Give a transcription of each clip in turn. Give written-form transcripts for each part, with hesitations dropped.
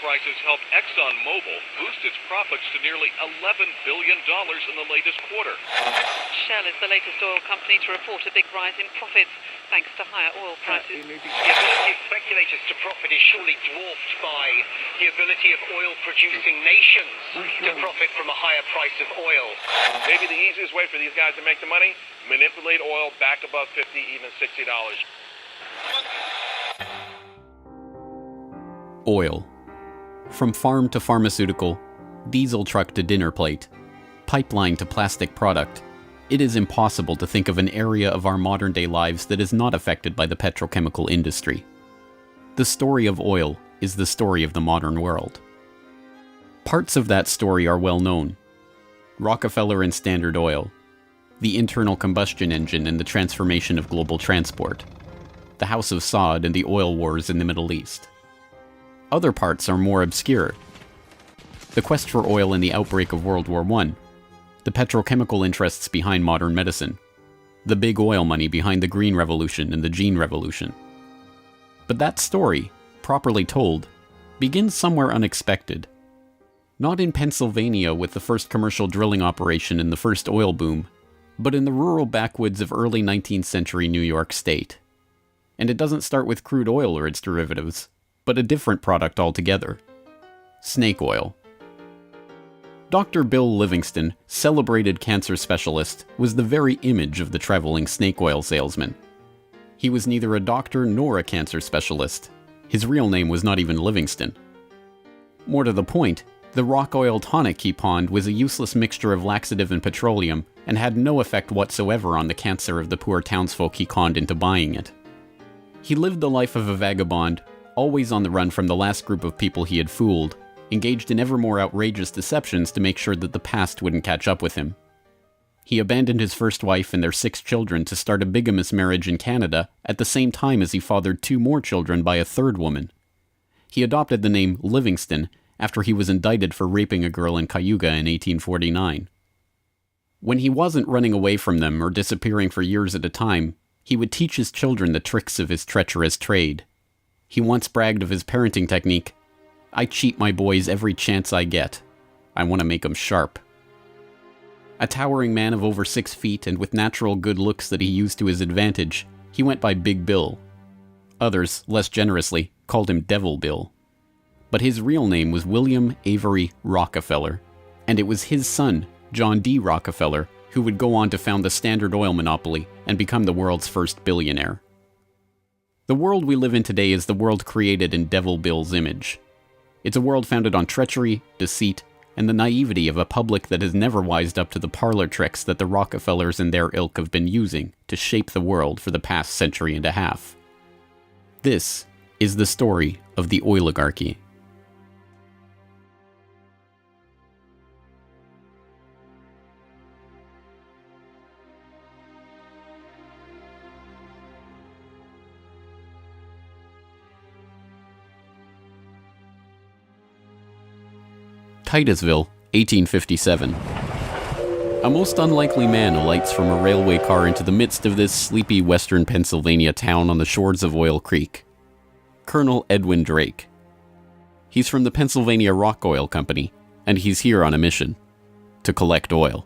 prices helped ExxonMobil boost its profits to nearly $11 billion in the latest quarter. Shell is the latest oil company to report a big rise in profits, thanks to higher oil prices. The ability of speculators to profit is surely dwarfed by the ability of oil-producing nations to profit from a higher price of oil. Maybe the easiest way for these guys to make the money? Manipulate oil back above $50, even $60. Oil. From farm to pharmaceutical, diesel truck to dinner plate, pipeline to plastic product, it is impossible to think of an area of our modern-day lives that is not affected by the petrochemical industry. The story of oil is the story of the modern world. Parts of that story are well known. Rockefeller and Standard Oil, the internal combustion engine and the transformation of global transport, the House of Saud and the oil wars in the Middle East. Other parts are more obscure. The quest for oil in the outbreak of World War I, the petrochemical interests behind modern medicine, the big oil money behind the Green Revolution and the Gene Revolution. But that story, properly told, begins somewhere unexpected. Not in Pennsylvania with the first commercial drilling operation and the first oil boom, but in the rural backwoods of early 19th century New York State. And it doesn't start with crude oil or its derivatives, but a different product altogether. Snake oil. Dr. Bill Livingston, celebrated cancer specialist, was the very image of the traveling snake oil salesman. He was neither a doctor nor a cancer specialist. His real name was not even Livingston. More to the point, the rock oil tonic he pawned was a useless mixture of laxative and petroleum, and had no effect whatsoever on the cancer of the poor townsfolk he conned into buying it. He lived the life of a vagabond, always on the run from the last group of people he had fooled, engaged in ever more outrageous deceptions to make sure that the past wouldn't catch up with him. He abandoned his first wife and their 6 children to start a bigamous marriage in Canada at the same time as he fathered 2 more children by a 3rd woman. He adopted the name Livingston after he was indicted for raping a girl in Cayuga in 1849. When he wasn't running away from them or disappearing for years at a time, he would teach his children the tricks of his treacherous trade. He once bragged of his parenting technique. "I cheat my boys every chance I get. I want to make them sharp." A towering man of over 6 feet and with natural good looks that he used to his advantage, he went by Big Bill. Others, less generously, called him Devil Bill. But his real name was William Avery Rockefeller, and it was his son, John D. Rockefeller, who would go on to found the Standard Oil monopoly and become the world's first billionaire. The world we live in today is the world created in Devil Bill's image. It's a world founded on treachery, deceit, and the naivety of a public that has never wised up to the parlor tricks that the Rockefellers and their ilk have been using to shape the world for the past century and a half. This is the story of the oligarchy. Titusville, 1857. A most unlikely man alights from a railway car into the midst of this sleepy western Pennsylvania town on the shores of Oil Creek. Colonel Edwin Drake. He's from the Pennsylvania Rock Oil Company, and he's here on a mission to collect oil.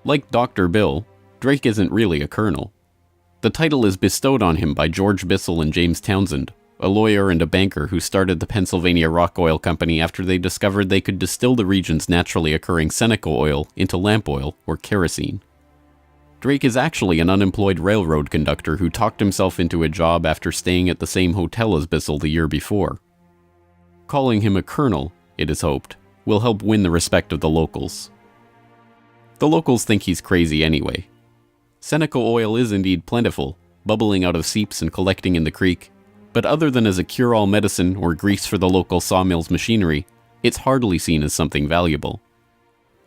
Like Dr. Bill, Drake isn't really a colonel. The title is bestowed on him by George Bissell and James Townsend, a lawyer and a banker who started the Pennsylvania Rock Oil Company after they discovered they could distill the region's naturally occurring Seneca oil into lamp oil or kerosene. Drake is actually an unemployed railroad conductor who talked himself into a job after staying at the same hotel as Bissell the year before. Calling him a colonel, it is hoped, will help win the respect of the locals. The locals think he's crazy anyway. Seneca oil is indeed plentiful, bubbling out of seeps and collecting in the creek, but other than as a cure-all medicine or grease for the local sawmill's machinery, it's hardly seen as something valuable.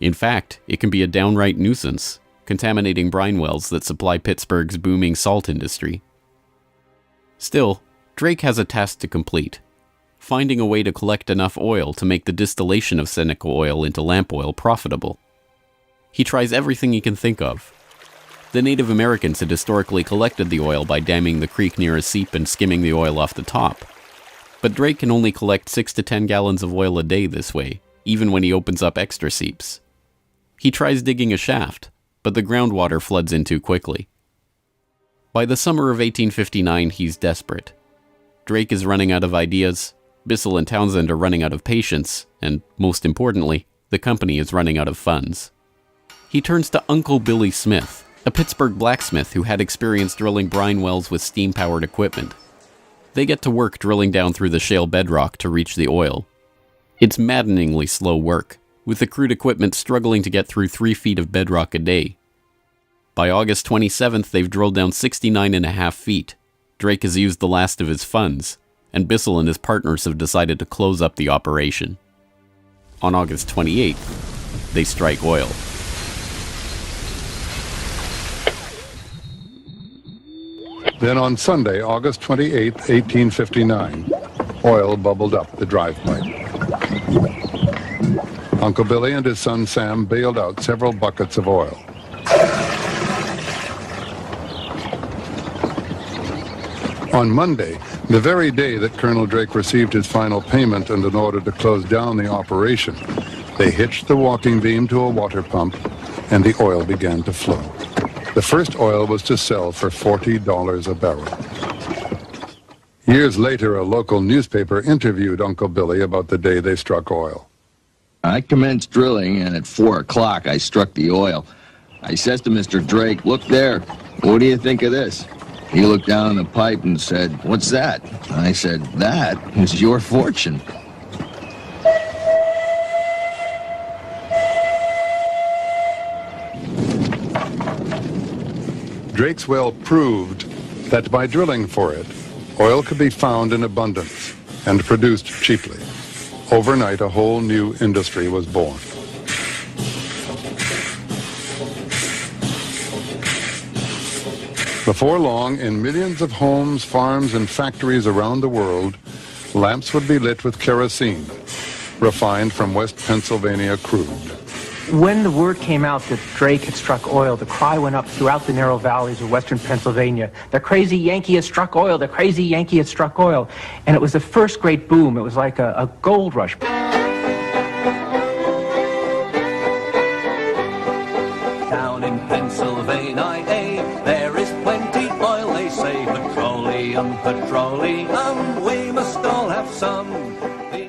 In fact, it can be a downright nuisance, contaminating brine wells that supply Pittsburgh's booming salt industry. Still, Drake has a task to complete: finding a way to collect enough oil to make the distillation of Seneca oil into lamp oil profitable. He tries everything he can think of. The Native Americans had historically collected the oil by damming the creek near a seep and skimming the oil off the top. But Drake can only collect 6 to 10 gallons of oil a day this way, even when he opens up extra seeps. He tries digging a shaft, but the groundwater floods in too quickly. By the summer of 1859, he's desperate. Drake is running out of ideas, Bissell and Townsend are running out of patience, and, most importantly, the company is running out of funds. He turns to Uncle Billy Smith, a Pittsburgh blacksmith who had experience drilling brine wells with steam-powered equipment. They get to work drilling down through the shale bedrock to reach the oil. It's maddeningly slow work, with the crude equipment struggling to get through 3 feet of bedrock a day. By August 27th, they've drilled down 69.5 feet. Drake has used the last of his funds, and Bissell and his partners have decided to close up the operation. On August 28th, they strike oil. Then on Sunday, August 28, 1859, oil bubbled up the drive pipe. Uncle Billy and his son Sam bailed out several buckets of oil. On Monday, the very day that Colonel Drake received his final payment and in order to close down the operation, they hitched the walking beam to a water pump and the oil began to flow. The first oil was to sell for $40 a barrel. Years later, a local newspaper interviewed Uncle Billy about the day they struck oil. I commenced drilling, and at 4 o'clock I struck the oil. I says to Mr. Drake, "Look there, what do you think of this?" He looked down the pipe and said, "What's that?" I said, "That is your fortune." Drake's well proved that by drilling for it, oil could be found in abundance and produced cheaply. Overnight, a whole new industry was born. Before long, in millions of homes, farms, and factories around the world, lamps would be lit with kerosene, refined from West Pennsylvania crude. When the word came out that Drake had struck oil, the cry went up throughout the narrow valleys of western Pennsylvania. The crazy Yankee has struck oil, the crazy Yankee has struck oil. And it was the first great boom. It was like a gold rush. Down in Pennsylvania, there is plenty oil, they say. Petroleum, petroleum, we must all have some.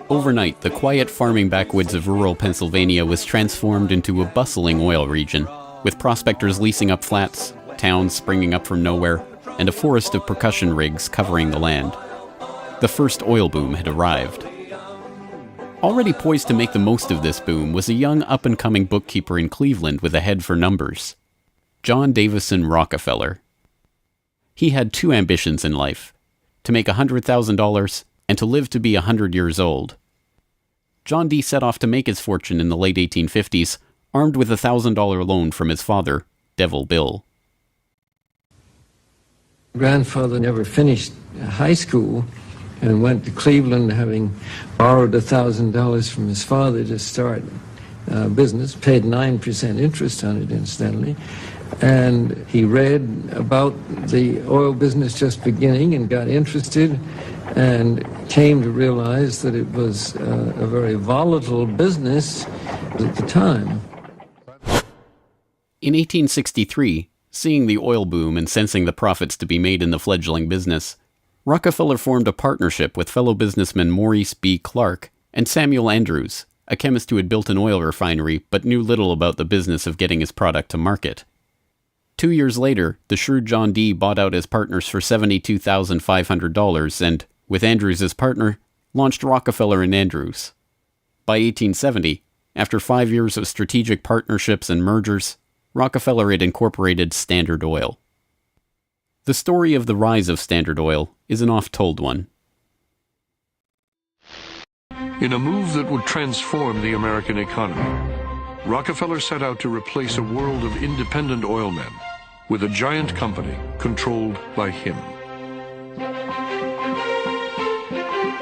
Overnight, the quiet farming backwoods of rural Pennsylvania was transformed into a bustling oil region, with prospectors leasing up flats, towns springing up from nowhere, and a forest of percussion rigs covering the land. The first oil boom had arrived. Already poised to make the most of this boom was a young up-and-coming bookkeeper in Cleveland with a head for numbers, John Davison Rockefeller. He had 2 ambitions in life, to make $100,000 and to live to be 100 years old. John D. set off to make his fortune in the late 1850s, armed with a $1,000 loan from his father, Devil Bill. Grandfather never finished high school and went to Cleveland, having borrowed $1,000 from his father to start business, paid 9% interest on it, incidentally. And he read about the oil business just beginning and got interested and came to realize that it was a very volatile business at the time. In 1863, seeing the oil boom and sensing the profits to be made in the fledgling business, Rockefeller formed a partnership with fellow businessmen Maurice B. Clark and Samuel Andrews, a chemist who had built an oil refinery but knew little about the business of getting his product to market. 2 years later, the shrewd John D. bought out his partners for $72,500 and, with Andrews as partner, launched Rockefeller and Andrews. By 1870, after 5 years of strategic partnerships and mergers, Rockefeller had incorporated Standard Oil. The story of the rise of Standard Oil is an oft-told one. In a move that would transform the American economy, Rockefeller set out to replace a world of independent oilmen with a giant company controlled by him.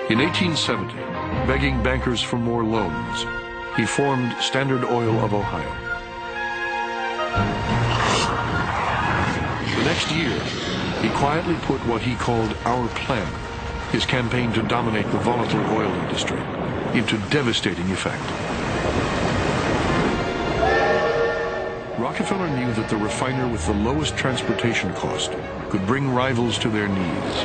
In 1870, begging bankers for more loans, he formed Standard Oil of Ohio. The next year, he quietly put what he called our plan his campaign to dominate the volatile oil industry into devastating effect. Rockefeller knew that the refiner with the lowest transportation cost could bring rivals to their knees.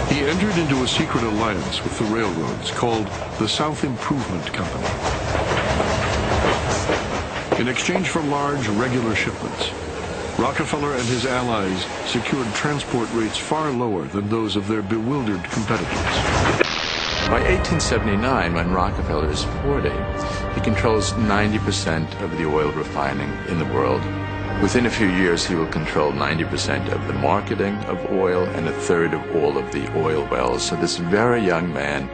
He entered into a secret alliance with the railroads called the South Improvement Company. In exchange for large, regular shipments, Rockefeller and his allies secured transport rates far lower than those of their bewildered competitors. By 1879, when Rockefeller is 40, he controls 90% of the oil refining in the world. Within a few years, he will control 90% of the marketing of oil and a third of all of the oil wells. So this very young man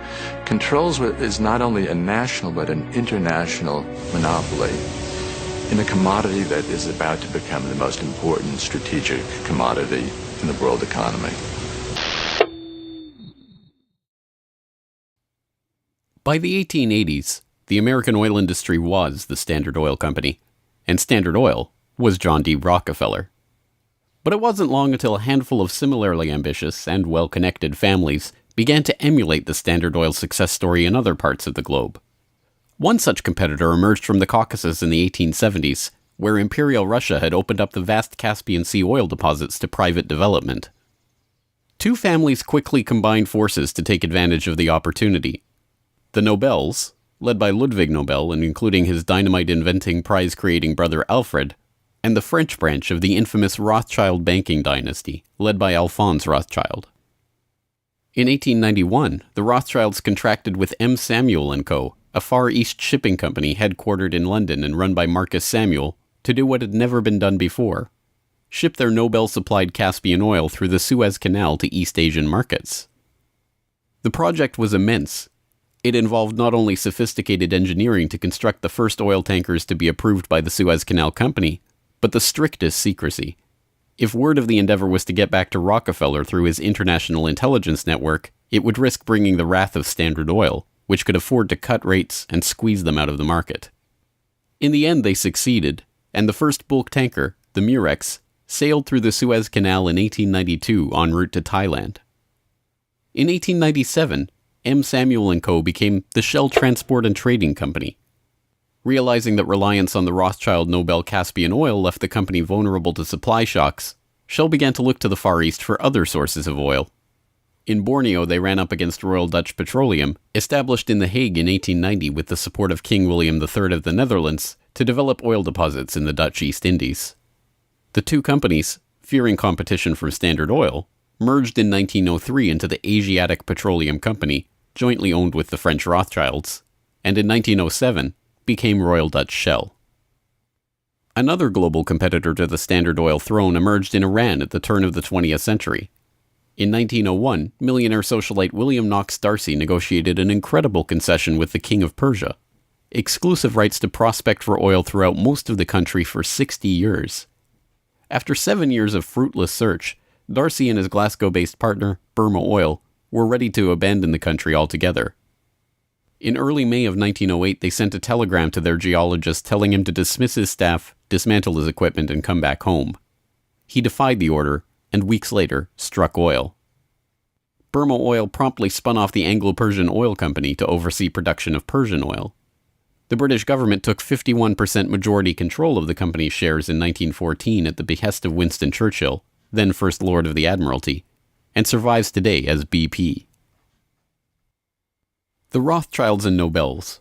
controls what is not only a national but an international monopoly in a commodity that is about to become the most important strategic commodity in the world economy. By the 1880s, the American oil industry was the Standard Oil Company, and Standard Oil was John D. Rockefeller. But it wasn't long until a handful of similarly ambitious and well-connected families began to emulate the Standard Oil success story in other parts of the globe. One such competitor emerged from the Caucasus in the 1870s, where Imperial Russia had opened up the vast Caspian Sea oil deposits to private development. Two families quickly combined forces to take advantage of the opportunity. The Nobels, led by Ludwig Nobel and including his dynamite-inventing, prize-creating brother Alfred, and the French branch of the infamous Rothschild banking dynasty, led by Alphonse Rothschild. In 1891, the Rothschilds contracted with M. Samuel & Co., a Far East shipping company headquartered in London and run by Marcus Samuel, to do what had never been done before: ship their Nobel-supplied Caspian oil through the Suez Canal to East Asian markets. The project was immense. It involved not only sophisticated engineering to construct the first oil tankers to be approved by the Suez Canal Company, but the strictest secrecy. If word of the endeavor was to get back to Rockefeller through his international intelligence network, it would risk bringing the wrath of Standard Oil, which could afford to cut rates and squeeze them out of the market. In the end, they succeeded, and the first bulk tanker, the Murex, sailed through the Suez Canal in 1892 en route to Thailand. In 1897, M. Samuel & Co. became the Shell Transport and Trading Company. Realizing that reliance on the Rothschild Nobel Caspian oil left the company vulnerable to supply shocks, Shell began to look to the Far East for other sources of oil. In Borneo, they ran up against Royal Dutch Petroleum, established in The Hague in 1890 with the support of King William III of the Netherlands, to develop oil deposits in the Dutch East Indies. The two companies, fearing competition from Standard Oil, merged in 1903 into the Asiatic Petroleum Company, jointly owned with the French Rothschilds, and in 1907 became Royal Dutch Shell. Another global competitor to the Standard Oil throne emerged in Iran at the turn of the 20th century. In 1901, millionaire socialite William Knox D'Arcy negotiated an incredible concession with the King of Persia: exclusive rights to prospect for oil throughout most of the country for 60 years. After 7 years of fruitless search, D'Arcy and his Glasgow-based partner, Burma Oil, were ready to abandon the country altogether. In early May of 1908, they sent a telegram to their geologist telling him to dismiss his staff, dismantle his equipment, and come back home. He defied the order, and weeks later, struck oil. Burma Oil promptly spun off the Anglo-Persian Oil Company to oversee production of Persian oil. The British government took 51% majority control of the company's shares in 1914 at the behest of Winston Churchill, then First Lord of the Admiralty, and survives today as BP. The Rothschilds and Nobels,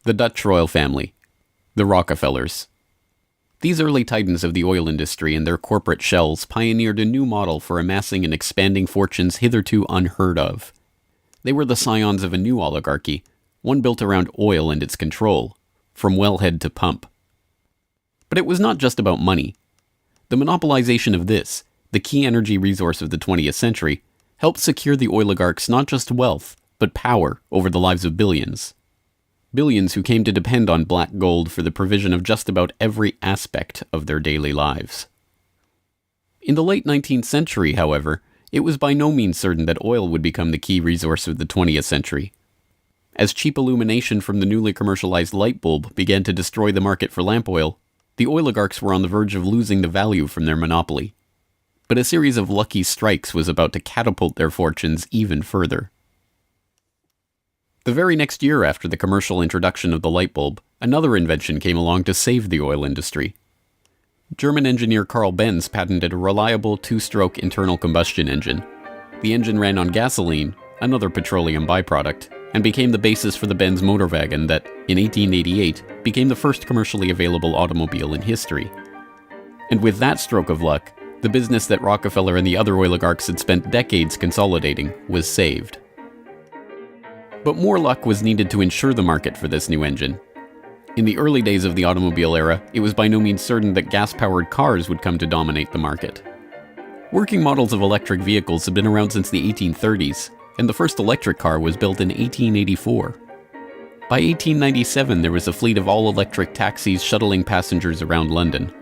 the Dutch royal family, the Rockefellers. These early titans of the oil industry and their corporate shells pioneered a new model for amassing and expanding fortunes hitherto unheard of. They were the scions of a new oligarchy, one built around oil and its control, from wellhead to pump. But it was not just about money. The monopolization of this, the key energy resource of the 20th century, helped secure the oligarchs not just wealth, but power over the lives of billions. Billions who came to depend on black gold for the provision of just about every aspect of their daily lives. In the late 19th century, however, it was by no means certain that oil would become the key resource of the 20th century. As cheap illumination from the newly commercialized light bulb began to destroy the market for lamp oil, the oligarchs were on the verge of losing the value from their monopoly. but a series of lucky strikes was about to catapult their fortunes even further. The very next year after the commercial introduction of the light bulb, another invention came along to save the oil industry. German engineer Carl Benz patented a reliable two-stroke internal combustion engine. The engine ran on gasoline, another petroleum byproduct, and became the basis for the Benz motor wagon that, in 1888, became the first commercially available automobile in history. And with that stroke of luck, the business that Rockefeller and the other oligarchs had spent decades consolidating was saved. But more luck was needed to ensure the market for this new engine. In the early days of the automobile era, it was by no means certain that gas-powered cars would come to dominate the market. Working models of electric vehicles had been around since the 1830s, and the first electric car was built in 1884. By 1897, there was a fleet of all-electric taxis shuttling passengers around London.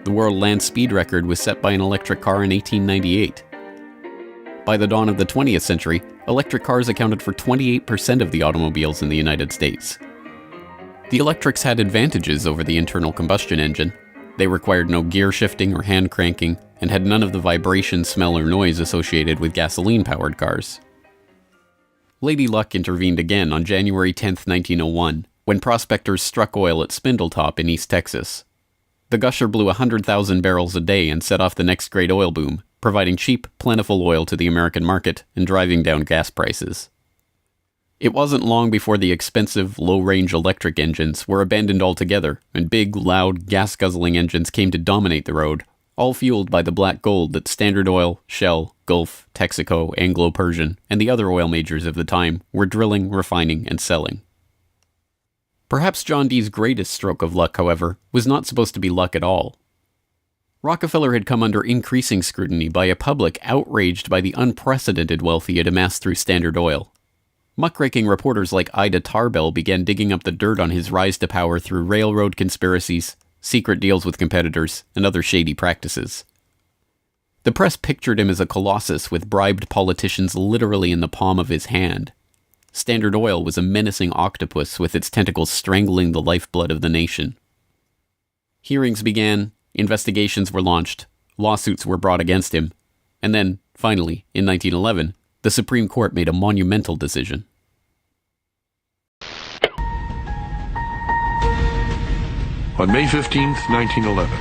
The world land speed record was set by an electric car in 1898. By the dawn of the 20th century, electric cars accounted for 28% of the automobiles in the United States. The electrics had advantages over the internal combustion engine. They required no gear shifting or hand cranking, and had none of the vibration, smell, or noise associated with gasoline-powered cars. Lady Luck intervened again on January 10, 1901, when prospectors struck oil at Spindletop in East Texas. The gusher blew 100,000 barrels a day and set off the next great oil boom, providing cheap, plentiful oil to the American market and driving down gas prices. It wasn't long before the expensive, low-range electric engines were abandoned altogether, and big, loud, gas-guzzling engines came to dominate the road, all fueled by the black gold that Standard Oil, Shell, Gulf, Texaco, Anglo-Persian, and the other oil majors of the time were drilling, refining, and selling. Perhaps John D's greatest stroke of luck, however, was not supposed to be luck at all. Rockefeller had come under increasing scrutiny by a public outraged by the unprecedented wealth he had amassed through Standard Oil. Muckraking reporters like Ida Tarbell began digging up the dirt on his rise to power through railroad conspiracies, secret deals with competitors, and other shady practices. The press pictured him as a colossus with bribed politicians literally in the palm of his hand. Standard Oil was a menacing octopus with its tentacles strangling the lifeblood of the nation. Hearings began, investigations were launched, lawsuits were brought against him, and then, finally, in 1911, the Supreme Court made a monumental decision. On May 15, 1911,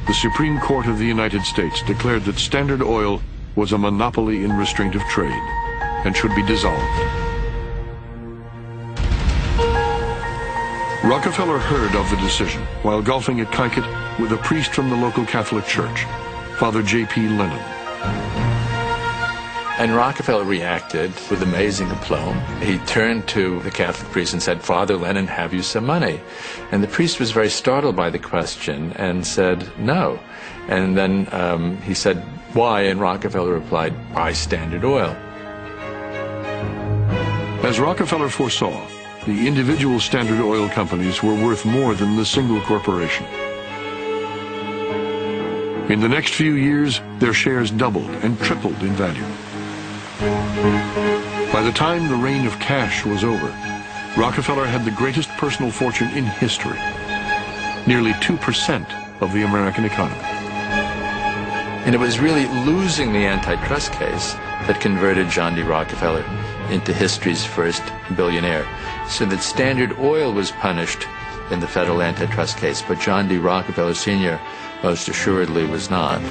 the Supreme Court of the United States declared that Standard Oil was a monopoly in restraint of trade and should be dissolved. Rockefeller heard of the decision while golfing at Kykuit with a priest from the local Catholic Church, Father J.P. Lennon. And Rockefeller reacted with amazing aplomb. He turned to the Catholic priest and said, "Father Lennon, have you some money?" And the priest was very startled by the question and said, "No." And then he said, "Why?" And Rockefeller replied, "Buy Standard Oil." As Rockefeller foresaw, the individual Standard Oil companies were worth more than the single corporation. In the next few years, their shares doubled and tripled in value. By the time the reign of cash was over, Rockefeller had the greatest personal fortune in history, nearly 2% of the American economy. And it was really losing the antitrust case that converted John D. Rockefeller into history's first billionaire. So that Standard Oil was punished in the federal antitrust case, but John D. Rockefeller Sr. most assuredly was not.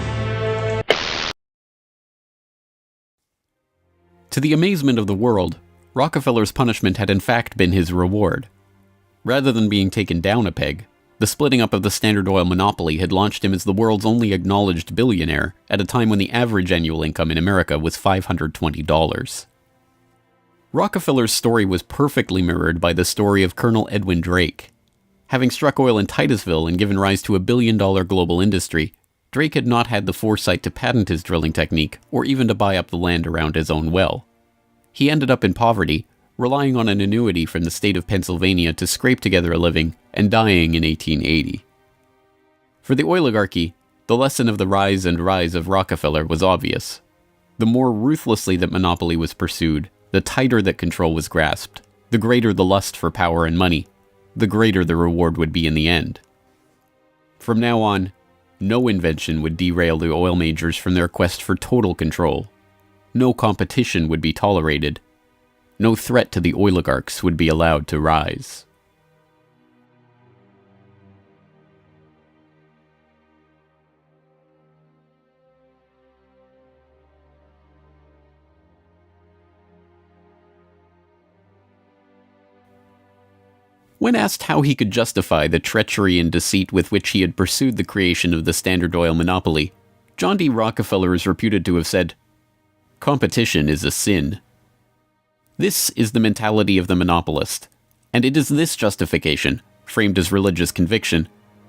To the amazement of the world, Rockefeller's punishment had in fact been his reward. Rather than being taken down a peg, the splitting up of the Standard Oil monopoly had launched him as the world's only acknowledged billionaire at a time when the average annual income in America was $520. Rockefeller's story was perfectly mirrored by the story of Colonel Edwin Drake. Having struck oil in Titusville and given rise to a billion-dollar global industry, Drake had not had the foresight to patent his drilling technique or even to buy up the land around his own well. He ended up in poverty, relying on an annuity from the state of Pennsylvania to scrape together a living, and dying in 1880. For the oligarchy, the lesson of the rise of Rockefeller was obvious. The more ruthlessly that monopoly was pursued, the tighter that control was grasped, the greater the lust for power and money, the greater the reward would be in the end. From now on, No invention would derail the oil majors from their quest for total control. No competition would be tolerated. No threat to the oligarchs would be allowed to rise. When asked how he could justify the treachery and deceit with which he had pursued the creation of the Standard Oil monopoly, John D. Rockefeller is reputed to have said, "Competition is a sin." This is the mentality of the monopolist, and it is this justification, framed as religious conviction,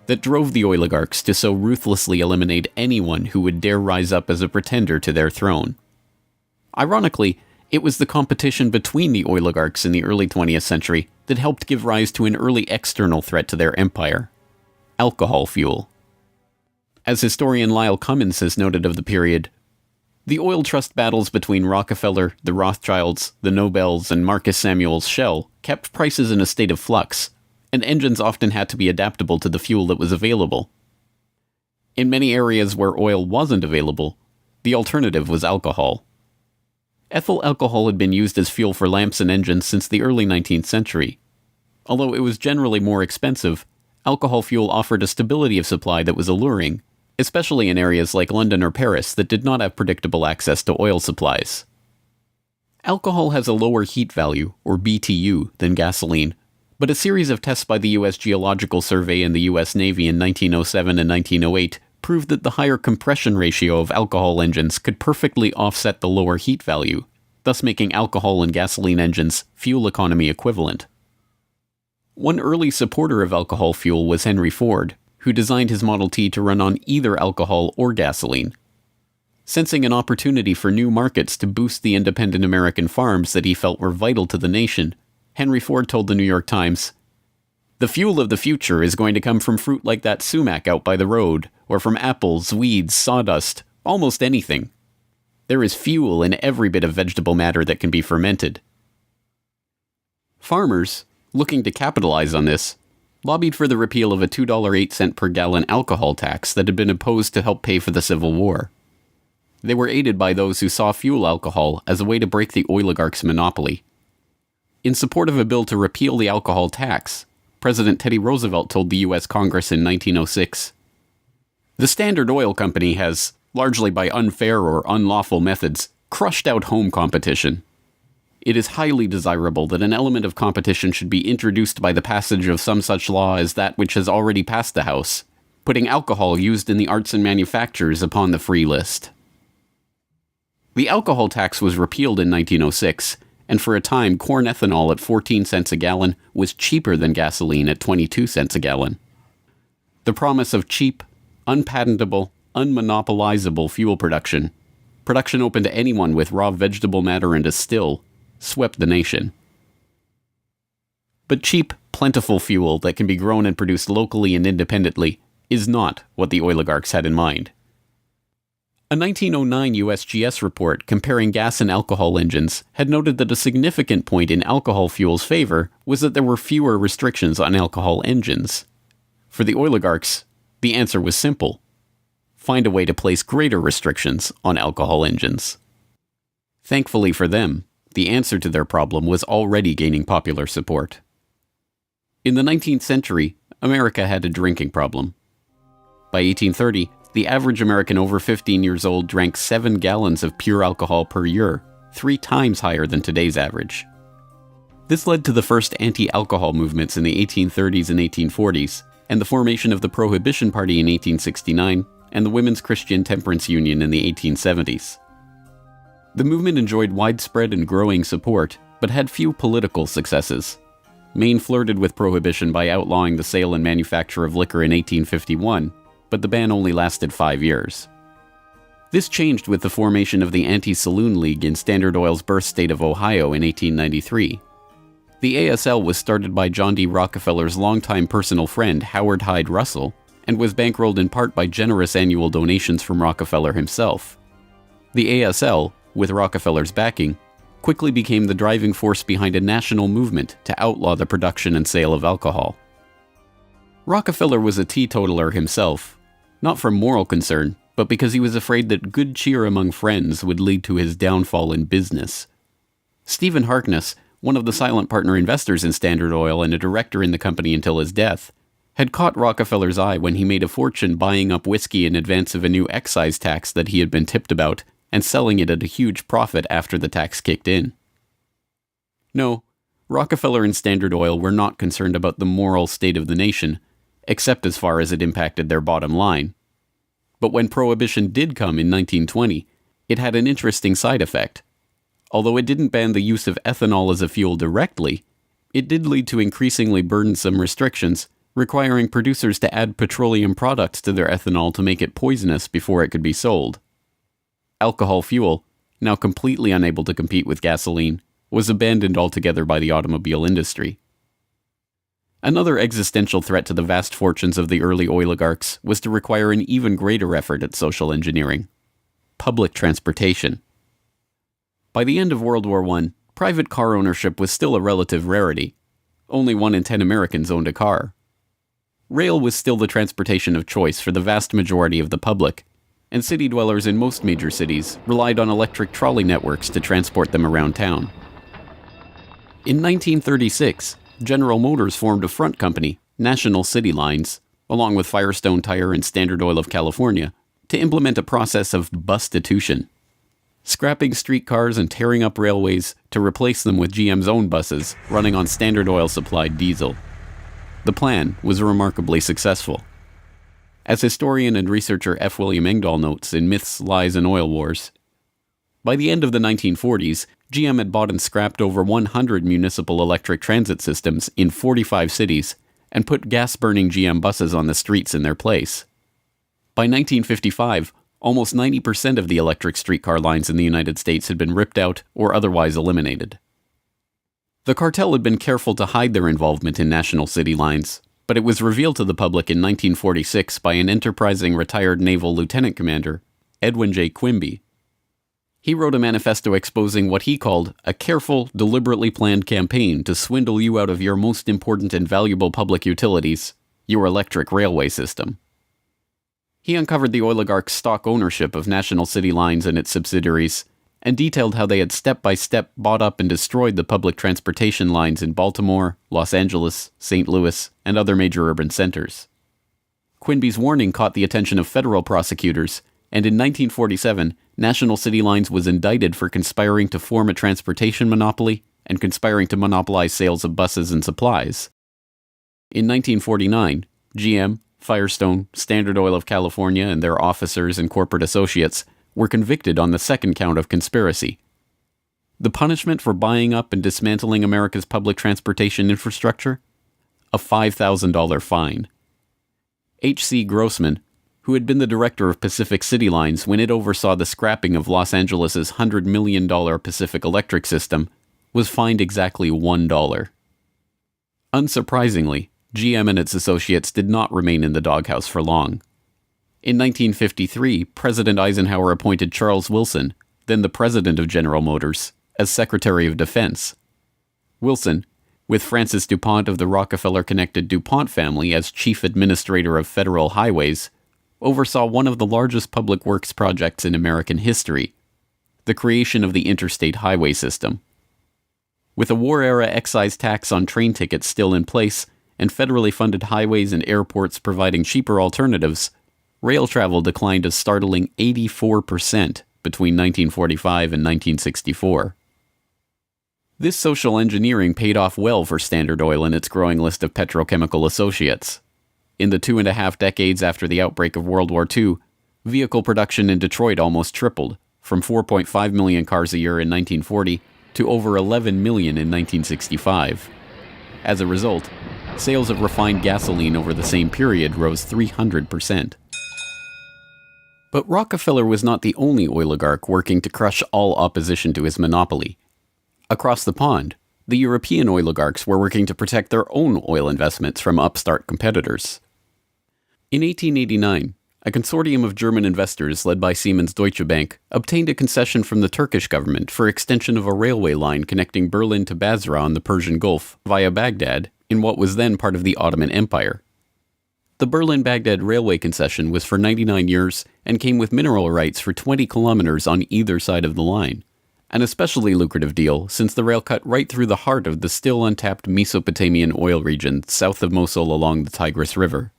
that drove the oligarchs to so ruthlessly eliminate anyone who would dare rise up as a pretender to their throne. Ironically, it was the competition between the oligarchs in the early 20th century that helped give rise to an early external threat to their empire: alcohol fuel. As historian Lyle Cummins has noted of the period, the oil trust battles between Rockefeller, the Rothschilds, the Nobels, and Marcus Samuel's Shell kept prices in a state of flux, and engines often had to be adaptable to the fuel that was available. In many areas where oil wasn't available, the alternative was alcohol. Ethyl alcohol had been used as fuel for lamps and engines since the early 19th century. Although it was generally more expensive, alcohol fuel offered a stability of supply that was alluring, especially in areas like London or Paris that did not have predictable access to oil supplies. Alcohol has a lower heat value, or BTU, than gasoline, but a series of tests by the U.S. Geological Survey and the U.S. Navy in 1907 and 1908 proved that the higher compression ratio of alcohol engines could perfectly offset the lower heat value, thus making alcohol and gasoline engines fuel economy equivalent. One early supporter of alcohol fuel was Henry Ford, who designed his Model T to run on either alcohol or gasoline. Sensing an opportunity for new markets to boost the independent American farms that he felt were vital to the nation, Henry Ford told the New York Times, "The fuel of the future is going to come from fruit like that sumac out by the road, or from apples, weeds, sawdust, almost anything. There is fuel in every bit of vegetable matter that can be fermented." Farmers, looking to capitalize on this, lobbied for the repeal of a $2.08 per gallon alcohol tax that had been imposed to help pay for the Civil War. They were aided by those who saw fuel alcohol as a way to break the oligarchs' monopoly. In support of a bill to repeal the alcohol tax, President Teddy Roosevelt told the U.S. Congress in 1906, "The Standard Oil Company has, largely by unfair or unlawful methods, crushed out home competition. It is highly desirable that an element of competition should be introduced by the passage of some such law as that which has already passed the House, putting alcohol used in the arts and manufactures upon the free list." The alcohol tax was repealed in 1906, and for a time corn ethanol at 14 cents a gallon was cheaper than gasoline at 22 cents a gallon. The promise of cheap, unpatentable, unmonopolizable fuel production open to anyone with raw vegetable matter and a still, swept the nation. But cheap, plentiful fuel that can be grown and produced locally and independently is not what the oligarchs had in mind. A 1909 USGS report comparing gas and alcohol engines had noted that a significant point in alcohol fuel's favor was that there were fewer restrictions on alcohol engines. For the oligarchs, the answer was simple: find a way to place greater restrictions on alcohol engines. Thankfully for them, the answer to their problem was already gaining popular support. In the 19th century, America had a drinking problem. By 1830, the average American over 15 years old drank 7 gallons of pure alcohol per year, 3 times higher than today's average. This led to the first anti-alcohol movements in the 1830s and 1840s, and the formation of the Prohibition Party in 1869, and the Women's Christian Temperance Union in the 1870s. The movement enjoyed widespread and growing support, but had few political successes. Maine flirted with prohibition by outlawing the sale and manufacture of liquor in 1851, but the ban only lasted 5 years. This changed with the formation of the Anti-Saloon League in Standard Oil's birth state of Ohio in 1893. The ASL was started by John D. Rockefeller's longtime personal friend Howard Hyde Russell, and was bankrolled in part by generous annual donations from Rockefeller himself. The ASL, with Rockefeller's backing, quickly became the driving force behind a national movement to outlaw the production and sale of alcohol. Rockefeller was a teetotaler himself, Not from moral concern, but because he was afraid that good cheer among friends would lead to his downfall in business. Stephen Harkness, one of the silent partner investors in Standard Oil and a director in the company until his death, had caught Rockefeller's eye when he made a fortune buying up whiskey in advance of a new excise tax that he had been tipped about and selling it at a huge profit after the tax kicked in. No, Rockefeller and Standard Oil were not concerned about the moral state of the nation, except as far as it impacted their bottom line. But when Prohibition did come in 1920, it had an interesting side effect. Although it didn't ban the use of ethanol as a fuel directly, it did lead to increasingly burdensome restrictions, requiring producers to add petroleum products to their ethanol to make it poisonous before it could be sold. Alcohol fuel, now completely unable to compete with gasoline, was abandoned altogether by the automobile industry. Another existential threat to the vast fortunes of the early oligarchs was to require an even greater effort at social engineering: public transportation. By the end of World War I, private car ownership was still a relative rarity. Only 1 in 10 Americans owned a car. Rail was still the transportation of choice for the vast majority of the public, and city dwellers in most major cities relied on electric trolley networks to transport them around town. In 1936, General Motors formed a front company, National City Lines, along with Firestone Tire and Standard Oil of California, to implement a process of bustitution, scrapping streetcars and tearing up railways to replace them with GM's own buses running on Standard Oil-supplied diesel. The plan was remarkably successful. As historian and researcher F. William Engdahl notes in Myths, Lies, and Oil Wars, by the end of the 1940s, GM had bought and scrapped over 100 municipal electric transit systems in 45 cities and put gas-burning GM buses on the streets in their place. By 1955, almost 90% of the electric streetcar lines in the United States had been ripped out or otherwise eliminated. The cartel had been careful to hide their involvement in National City Lines, but it was revealed to the public in 1946 by an enterprising retired naval lieutenant commander, Edwin J. Quimby. He wrote a manifesto exposing what he called a careful, deliberately planned campaign to swindle you out of your most important and valuable public utilities, your electric railway system. He uncovered the oligarchs' stock ownership of National City Lines and its subsidiaries, and detailed how they had step-by-step bought up and destroyed the public transportation lines in Baltimore, Los Angeles, St. Louis, and other major urban centers. Quimby's warning caught the attention of federal prosecutors, and in 1947, National City Lines was indicted for conspiring to form a transportation monopoly and conspiring to monopolize sales of buses and supplies. In 1949, GM, Firestone, Standard Oil of California, and their officers and corporate associates were convicted on the second count of conspiracy. The punishment for buying up and dismantling America's public transportation infrastructure? A $5,000 fine. H.C. Grossman, who had been the director of Pacific City Lines when it oversaw the scrapping of Los Angeles' $100 million Pacific Electric system, was fined exactly $1. Unsurprisingly, GM and its associates did not remain in the doghouse for long. In 1953, President Eisenhower appointed Charles Wilson, then the president of General Motors, as Secretary of Defense. Wilson, with Francis DuPont of the Rockefeller-connected DuPont family as chief administrator of federal highways, oversaw one of the largest public works projects in American history, the creation of the interstate highway system. With a war-era excise tax on train tickets still in place, and federally funded highways and airports providing cheaper alternatives, rail travel declined a startling 84% between 1945 and 1964. This social engineering paid off well for Standard Oil and its growing list of petrochemical associates. In the 2.5 decades after the outbreak of World War II, vehicle production in Detroit almost tripled, from 4.5 million cars a year in 1940 to over 11 million in 1965. As a result, sales of refined gasoline over the same period rose 300%. But Rockefeller was not the only oligarch working to crush all opposition to his monopoly. Across the pond, the European oligarchs were working to protect their own oil investments from upstart competitors. In 1889, a consortium of German investors led by Siemens Deutsche Bank obtained a concession from the Turkish government for extension of a railway line connecting Berlin to Basra on the Persian Gulf via Baghdad in what was then part of the Ottoman Empire. The Berlin-Baghdad railway concession was for 99 years and came with mineral rights for 20 kilometers on either side of the line. An especially lucrative deal since the rail cut right through the heart of the still untapped Mesopotamian oil region south of Mosul along the Tigris River.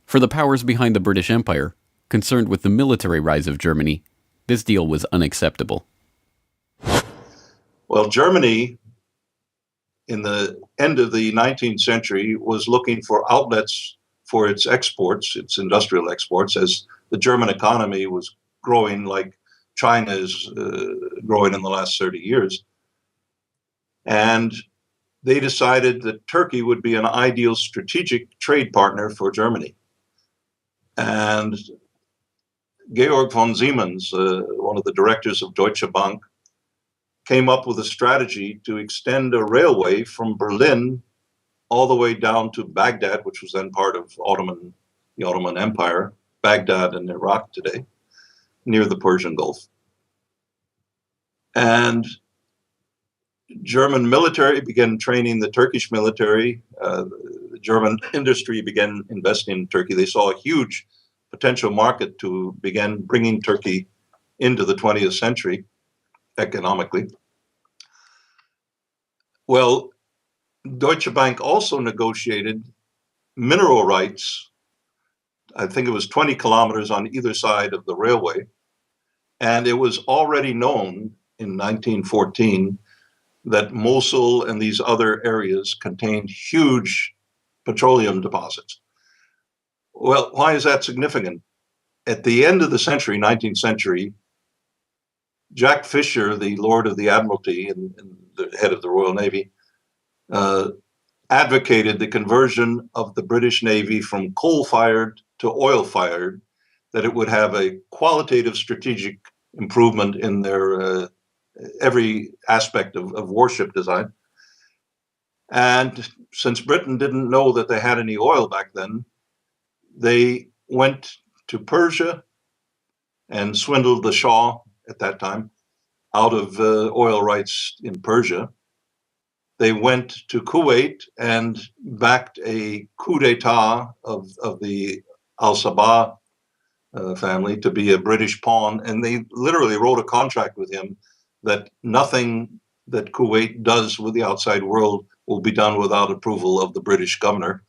For the powers behind the British Empire, concerned with the military rise of Germany, this deal was unacceptable. Well, Germany, in the end of the 19th century, was looking for outlets for its exports, its industrial exports, as the German economy was growing like China is growing in the last 30 years. And they decided that Turkey would be an ideal strategic trade partner for Germany. And Georg von Siemens, one of the directors of Deutsche Bank, came up with a strategy to extend a railway from Berlin all the way down to Baghdad, which was then part of the Ottoman Empire, Baghdad in Iraq today, near the Persian Gulf. And German military began training the Turkish military. The German industry began investing in Turkey. They saw a huge potential market to begin bringing Turkey into the 20th century economically. Well, Deutsche Bank also negotiated mineral rights. I think it was 20 kilometers on either side of the railway. And it was already known in 1914 that Mosul and these other areas contained huge petroleum deposits. Well, why is that significant? At the end of the century, 19th century, Jack Fisher, the Lord of the Admiralty and the head of the Royal Navy, advocated the conversion of the British Navy from coal-fired to oil-fired, that it would have a qualitative strategic improvement in their every aspect of warship design. And since Britain didn't know that they had any oil back then, they went to Persia and swindled the Shah at that time out of oil rights in Persia. They went to Kuwait and backed a coup d'etat of the Al-Sabah family to be a British pawn. And they literally wrote a contract with him that nothing that Kuwait does with the outside world will be done without approval of the British governor.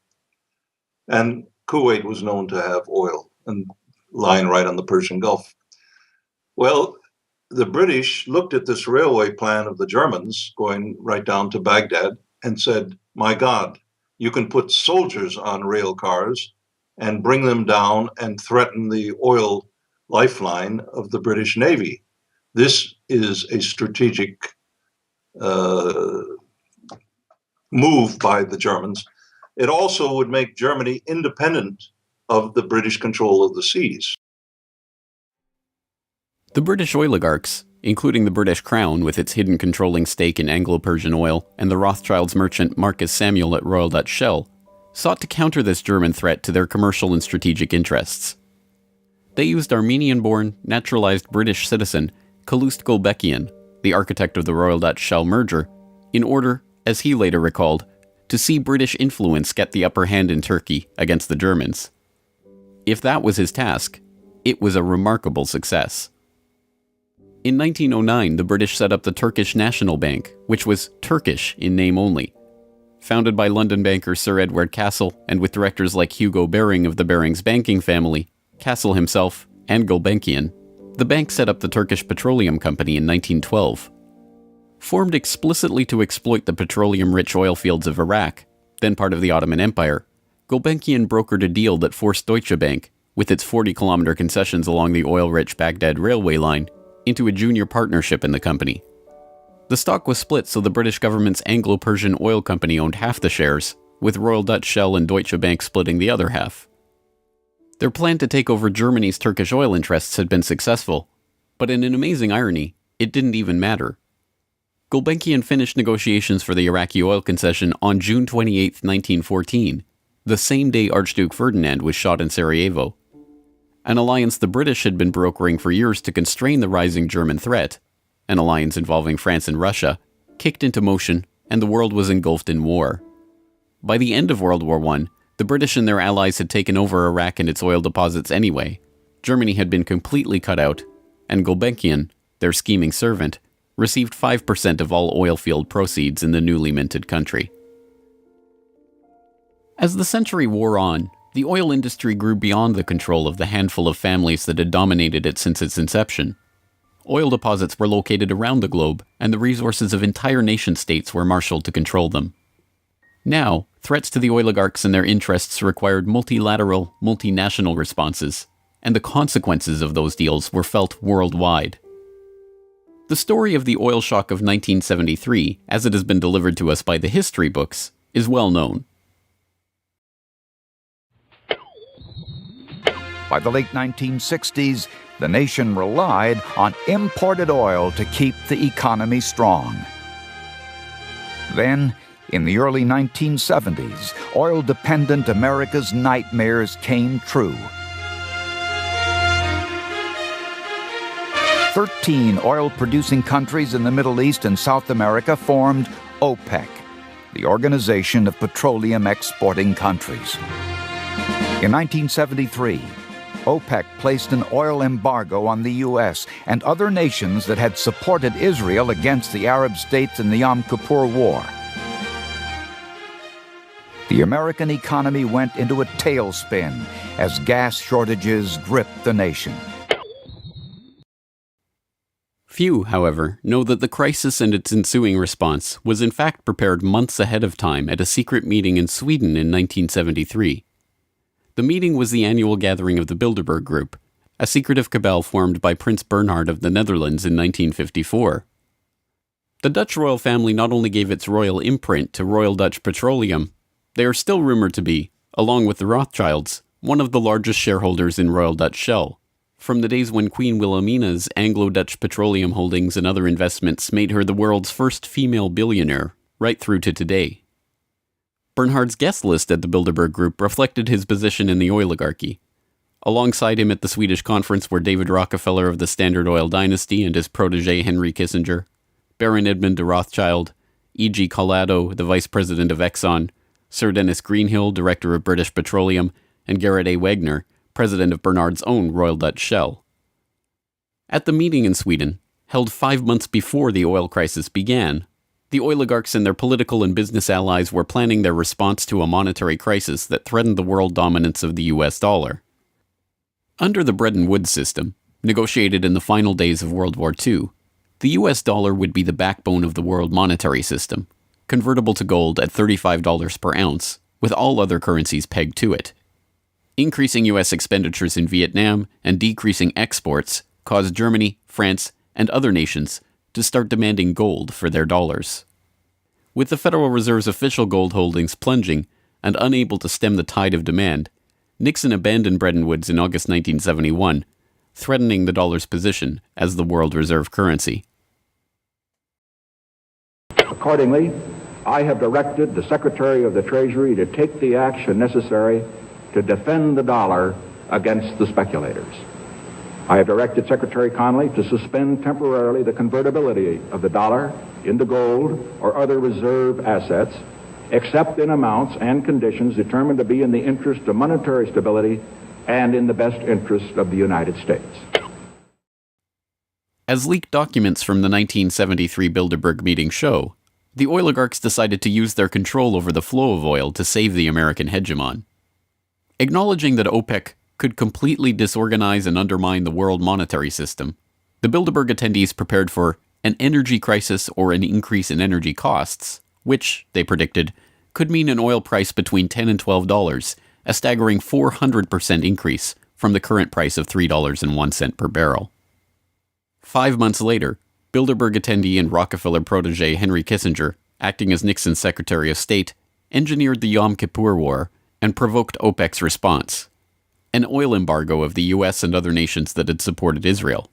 And Kuwait was known to have oil and lying right on the Persian Gulf. Well, the British looked at this railway plan of the Germans going right down to Baghdad and said, my God, you can put soldiers on rail cars and bring them down and threaten the oil lifeline of the British Navy. This is a strategic move by the Germans. It also would make Germany independent of the British control of the seas. The British oligarchs, including the British Crown with its hidden controlling stake in Anglo-Persian oil and the Rothschilds merchant Marcus Samuel at Royal Dutch Shell, sought to counter this German threat to their commercial and strategic interests. They used Armenian-born, naturalized British citizen Calouste Gulbenkian, the architect of the Royal Dutch Shell merger, in order, as he later recalled, to see British influence get the upper hand in Turkey against the Germans. If that was his task, it was a remarkable success. In 1909, the British set up the Turkish National Bank, which was Turkish in name only. Founded by London banker Sir Edward Castle and with directors like Hugo Baring of the Barings banking family, Castle himself, and Gulbenkian, the bank set up the Turkish Petroleum Company in 1912. Formed explicitly to exploit the petroleum-rich oil fields of Iraq, then part of the Ottoman Empire, Gulbenkian brokered a deal that forced Deutsche Bank, with its 40-kilometer concessions along the oil-rich Baghdad railway line, into a junior partnership in the company. The stock was split so the British government's Anglo-Persian Oil Company owned half the shares, with Royal Dutch Shell and Deutsche Bank splitting the other half. Their plan to take over Germany's Turkish oil interests had been successful, but in an amazing irony, it didn't even matter. Gulbenkian finished negotiations for the Iraqi oil concession on June 28, 1914, the same day Archduke Ferdinand was shot in Sarajevo. An alliance the British had been brokering for years to constrain the rising German threat, an alliance involving France and Russia, kicked into motion, and the world was engulfed in war. By the end of World War I, The British and their allies had taken over Iraq and its oil deposits anyway. Germany had been completely cut out, and Gulbenkian, their scheming servant, received 5% of all oil field proceeds in the newly minted country. As the century wore on, the oil industry grew beyond the control of the handful of families that had dominated it since its inception. Oil deposits were located around the globe, and the resources of entire nation-states were marshaled to control them. Now, threats to the oligarchs and their interests required multilateral, multinational responses, and the consequences of those deals were felt worldwide. The story of the oil shock of 1973, as it has been delivered to us by the history books, is well known. By the late 1960s, the nation relied on imported oil to keep the economy strong. Then, in the early 1970s, oil-dependent America's nightmares came true. 13 oil-producing countries in the Middle East and South America formed OPEC, the Organization of Petroleum Exporting Countries. In 1973, OPEC placed an oil embargo on the U.S. and other nations that had supported Israel against the Arab states in the Yom Kippur War. The American economy went into a tailspin as gas shortages gripped the nation. Few, however, know that the crisis and its ensuing response was in fact prepared months ahead of time at a secret meeting in Sweden in 1973. The meeting was the annual gathering of the Bilderberg Group, a secretive cabal formed by Prince Bernhard of the Netherlands in 1954. The Dutch royal family not only gave its royal imprint to Royal Dutch Petroleum, they are still rumored to be, along with the Rothschilds, one of the largest shareholders in Royal Dutch Shell, from the days when Queen Wilhelmina's Anglo-Dutch petroleum holdings and other investments made her the world's first female billionaire, right through to today. Bernhard's guest list at the Bilderberg Group reflected his position in the oligarchy. Alongside him at the Swedish conference were David Rockefeller of the Standard Oil dynasty and his protege Henry Kissinger, Baron Edmund de Rothschild, E.G. Collado, the vice president of Exxon, Sir Dennis Greenhill, director of British Petroleum, and Gerrit A. Wagner, president of Bernhard's own Royal Dutch Shell. At the meeting in Sweden, held 5 months before the oil crisis began, the oligarchs and their political and business allies were planning their response to a monetary crisis that threatened the world dominance of the US dollar. Under the Bretton Woods system, negotiated in the final days of World War II, the US dollar would be the backbone of the world monetary system, convertible to gold at $35 per ounce, with all other currencies pegged to it. Increasing US expenditures in Vietnam and decreasing exports caused Germany, France, and other nations to start demanding gold for their dollars. With the Federal Reserve's official gold holdings plunging and unable to stem the tide of demand, Nixon abandoned Bretton Woods in August 1971, threatening the dollar's position as the world reserve currency. Accordingly, I have directed the Secretary of the Treasury to take the action necessary to defend the dollar against the speculators. I have directed Secretary Connally to suspend temporarily the convertibility of the dollar into gold or other reserve assets, except in amounts and conditions determined to be in the interest of monetary stability and in the best interest of the United States. As leaked documents from the 1973 Bilderberg meeting show, the oligarchs decided to use their control over the flow of oil to save the American hegemon. Acknowledging that OPEC could completely disorganize and undermine the world monetary system, the Bilderberg attendees prepared for an energy crisis or an increase in energy costs, which, they predicted, could mean an oil price between $10 and $12, a staggering 400% increase from the current price of $3.01 per barrel. 5 months later, Bilderberg attendee and Rockefeller protege Henry Kissinger, acting as Nixon's Secretary of State, engineered the Yom Kippur War and provoked OPEC's response, an oil embargo of the US and other nations that had supported Israel.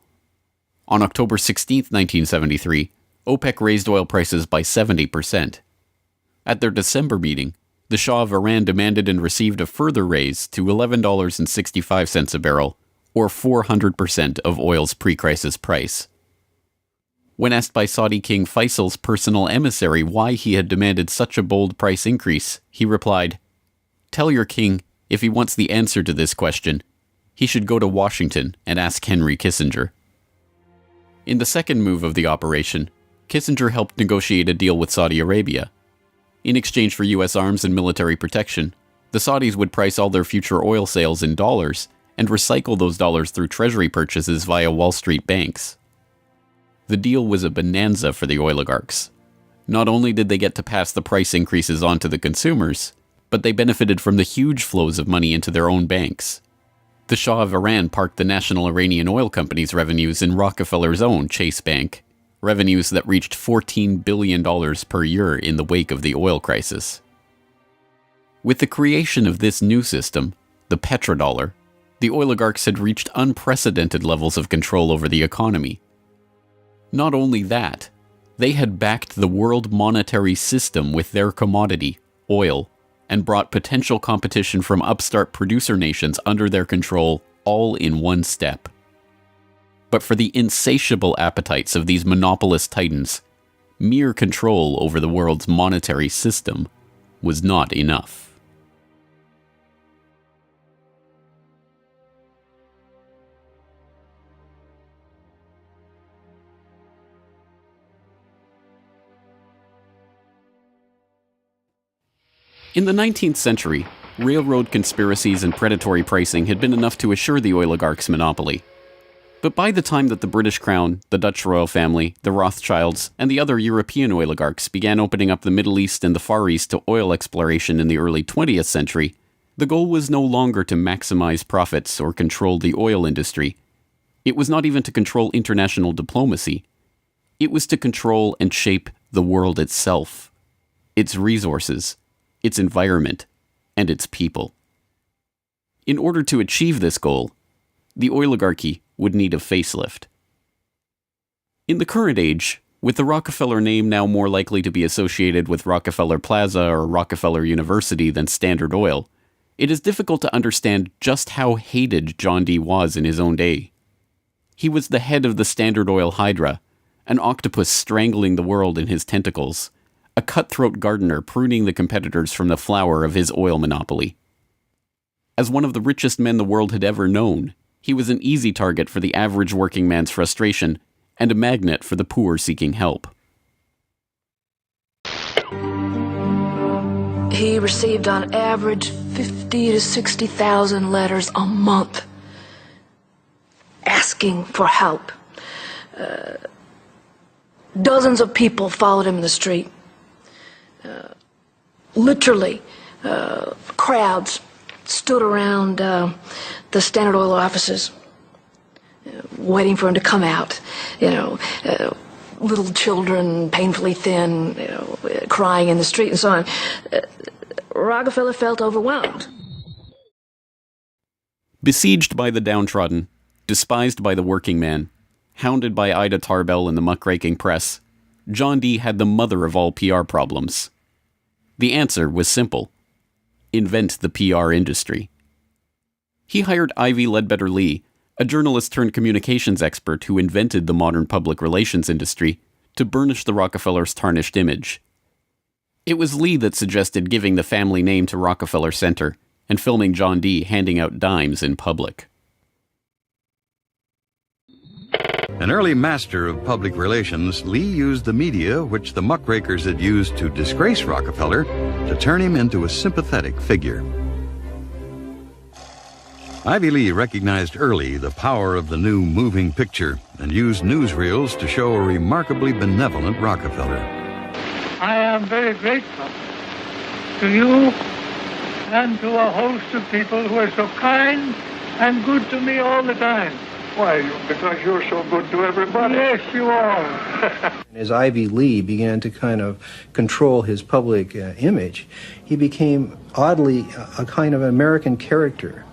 On October 16, 1973, OPEC raised oil prices by 70%. At their December meeting, the Shah of Iran demanded and received a further raise to $11.65 a barrel, or 400% of oil's pre-crisis price. When asked by Saudi King Faisal's personal emissary why he had demanded such a bold price increase, he replied, Tell your king, if he wants the answer to this question, he should go to Washington and ask Henry Kissinger. In the second move of the operation, Kissinger helped negotiate a deal with Saudi Arabia. In exchange for U.S. arms and military protection, the Saudis would price all their future oil sales in dollars and recycle those dollars through treasury purchases via Wall Street banks. The deal was a bonanza for the oligarchs. Not only did they get to pass the price increases on to the consumers, but they benefited from the huge flows of money into their own banks. The Shah of Iran parked the National Iranian Oil Company's revenues in Rockefeller's own Chase Bank, revenues that reached $14 billion per year in the wake of the oil crisis. With the creation of this new system, the petrodollar, the oligarchs had reached unprecedented levels of control over the economy. Not only that, they had backed the world monetary system with their commodity, oil, and brought potential competition from upstart producer nations under their control all in one step. But for the insatiable appetites of these monopolist titans, mere control over the world's monetary system was not enough. In the 19th century, railroad conspiracies and predatory pricing had been enough to assure the oligarchs' monopoly. But by the time that the British Crown, the Dutch royal family, the Rothschilds, and the other European oligarchs began opening up the Middle East and the Far East to oil exploration in the early 20th century, the goal was no longer to maximize profits or control the oil industry. It was not even to control international diplomacy. It was to control and shape the world itself, its resources, its environment, and its people. In order to achieve this goal, the oligarchy would need a facelift. In the current age, with the Rockefeller name now more likely to be associated with Rockefeller Plaza or Rockefeller University than Standard Oil, it is difficult to understand just how hated John D. was in his own day. He was the head of the Standard Oil Hydra, an octopus strangling the world in his tentacles, a cutthroat gardener pruning the competitors from the flower of his oil monopoly. As one of the richest men the world had ever known, he was an easy target for the average working man's frustration and a magnet for the poor seeking help. He received on average 50 to 60,000 letters a month asking for help. Dozens of people followed him in the street. Literally, crowds stood around the Standard Oil offices, waiting for him to come out. Little children, painfully thin, crying in the street and so on. Rockefeller felt overwhelmed. Besieged by the downtrodden, despised by the working man, hounded by Ida Tarbell and the muckraking press, John D. had the mother of all PR problems. The answer was simple: invent the PR industry. He hired Ivy Ledbetter Lee, a journalist turned communications expert who invented the modern public relations industry, to burnish the Rockefellers' tarnished image. It was Lee that suggested giving the family name to Rockefeller Center and filming John D. handing out dimes in public. An early master of public relations, Lee used the media which the muckrakers had used to disgrace Rockefeller to turn him into a sympathetic figure. Ivy Lee recognized early the power of the new moving picture and used newsreels to show a remarkably benevolent Rockefeller. I am very grateful to you and to a host of people who are so kind and good to me all the time. Why? Because you're so good to everybody. Yes, you are. As Ivy Lee began to kind of control his public image, he became oddly a kind of American character.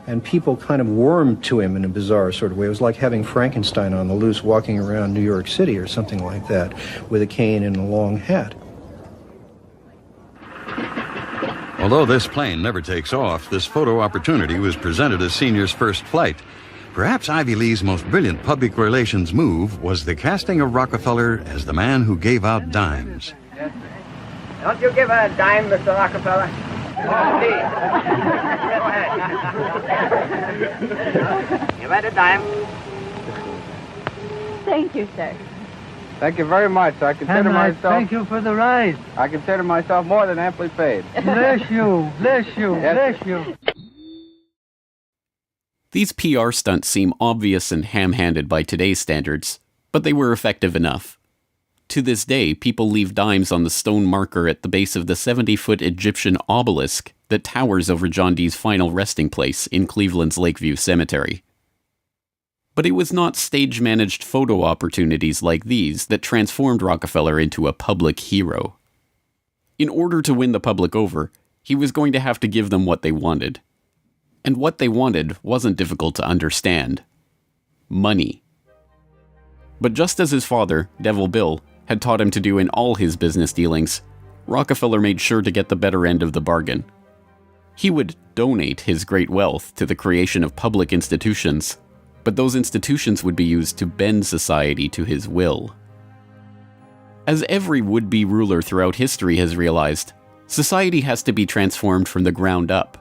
And people kind of warmed to him in a bizarre sort of way. It was like having Frankenstein on the loose walking around New York City or something like that with a cane and a long hat. Although this plane never takes off, this photo opportunity was presented as Senior's first flight. Perhaps Ivy Lee's most brilliant public relations move was the casting of Rockefeller as the man who gave out dimes. Don't you give a dime, Mr. Rockefeller? You bet a dime. Thank you, sir. Thank you very much. I consider And myself... thank you for the ride. I consider myself more than amply paid. Bless you, bless you, Yes. bless you. These PR stunts seem obvious and ham-handed by today's standards, but they were effective enough. To this day, people leave dimes on the stone marker at the base of the 70-foot Egyptian obelisk that towers over John Dee's final resting place in Cleveland's Lakeview Cemetery. But it was not stage-managed photo opportunities like these that transformed Rockefeller into a public hero. In order to win the public over, he was going to have to give them what they wanted. And what they wanted wasn't difficult to understand. Money. But just as his father, Devil Bill, had taught him to do in all his business dealings, Rockefeller made sure to get the better end of the bargain. He would donate his great wealth to the creation of public institutions, but those institutions would be used to bend society to his will. As every would-be ruler throughout history has realized, society has to be transformed from the ground up.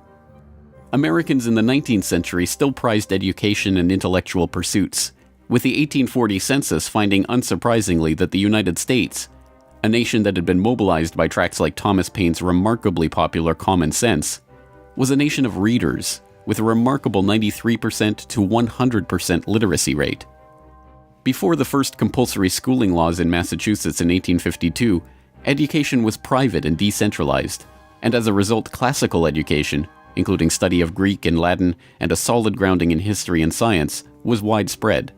Americans in the 19th century still prized education and intellectual pursuits, with the 1840 census finding unsurprisingly that the United States, a nation that had been mobilized by tracts like Thomas Paine's remarkably popular Common Sense, was a nation of readers, with a remarkable 93% to 100% literacy rate. Before the first compulsory schooling laws in Massachusetts in 1852, education was private and decentralized, and as a result classical education, including study of Greek and Latin and a solid grounding in history and science, was widespread.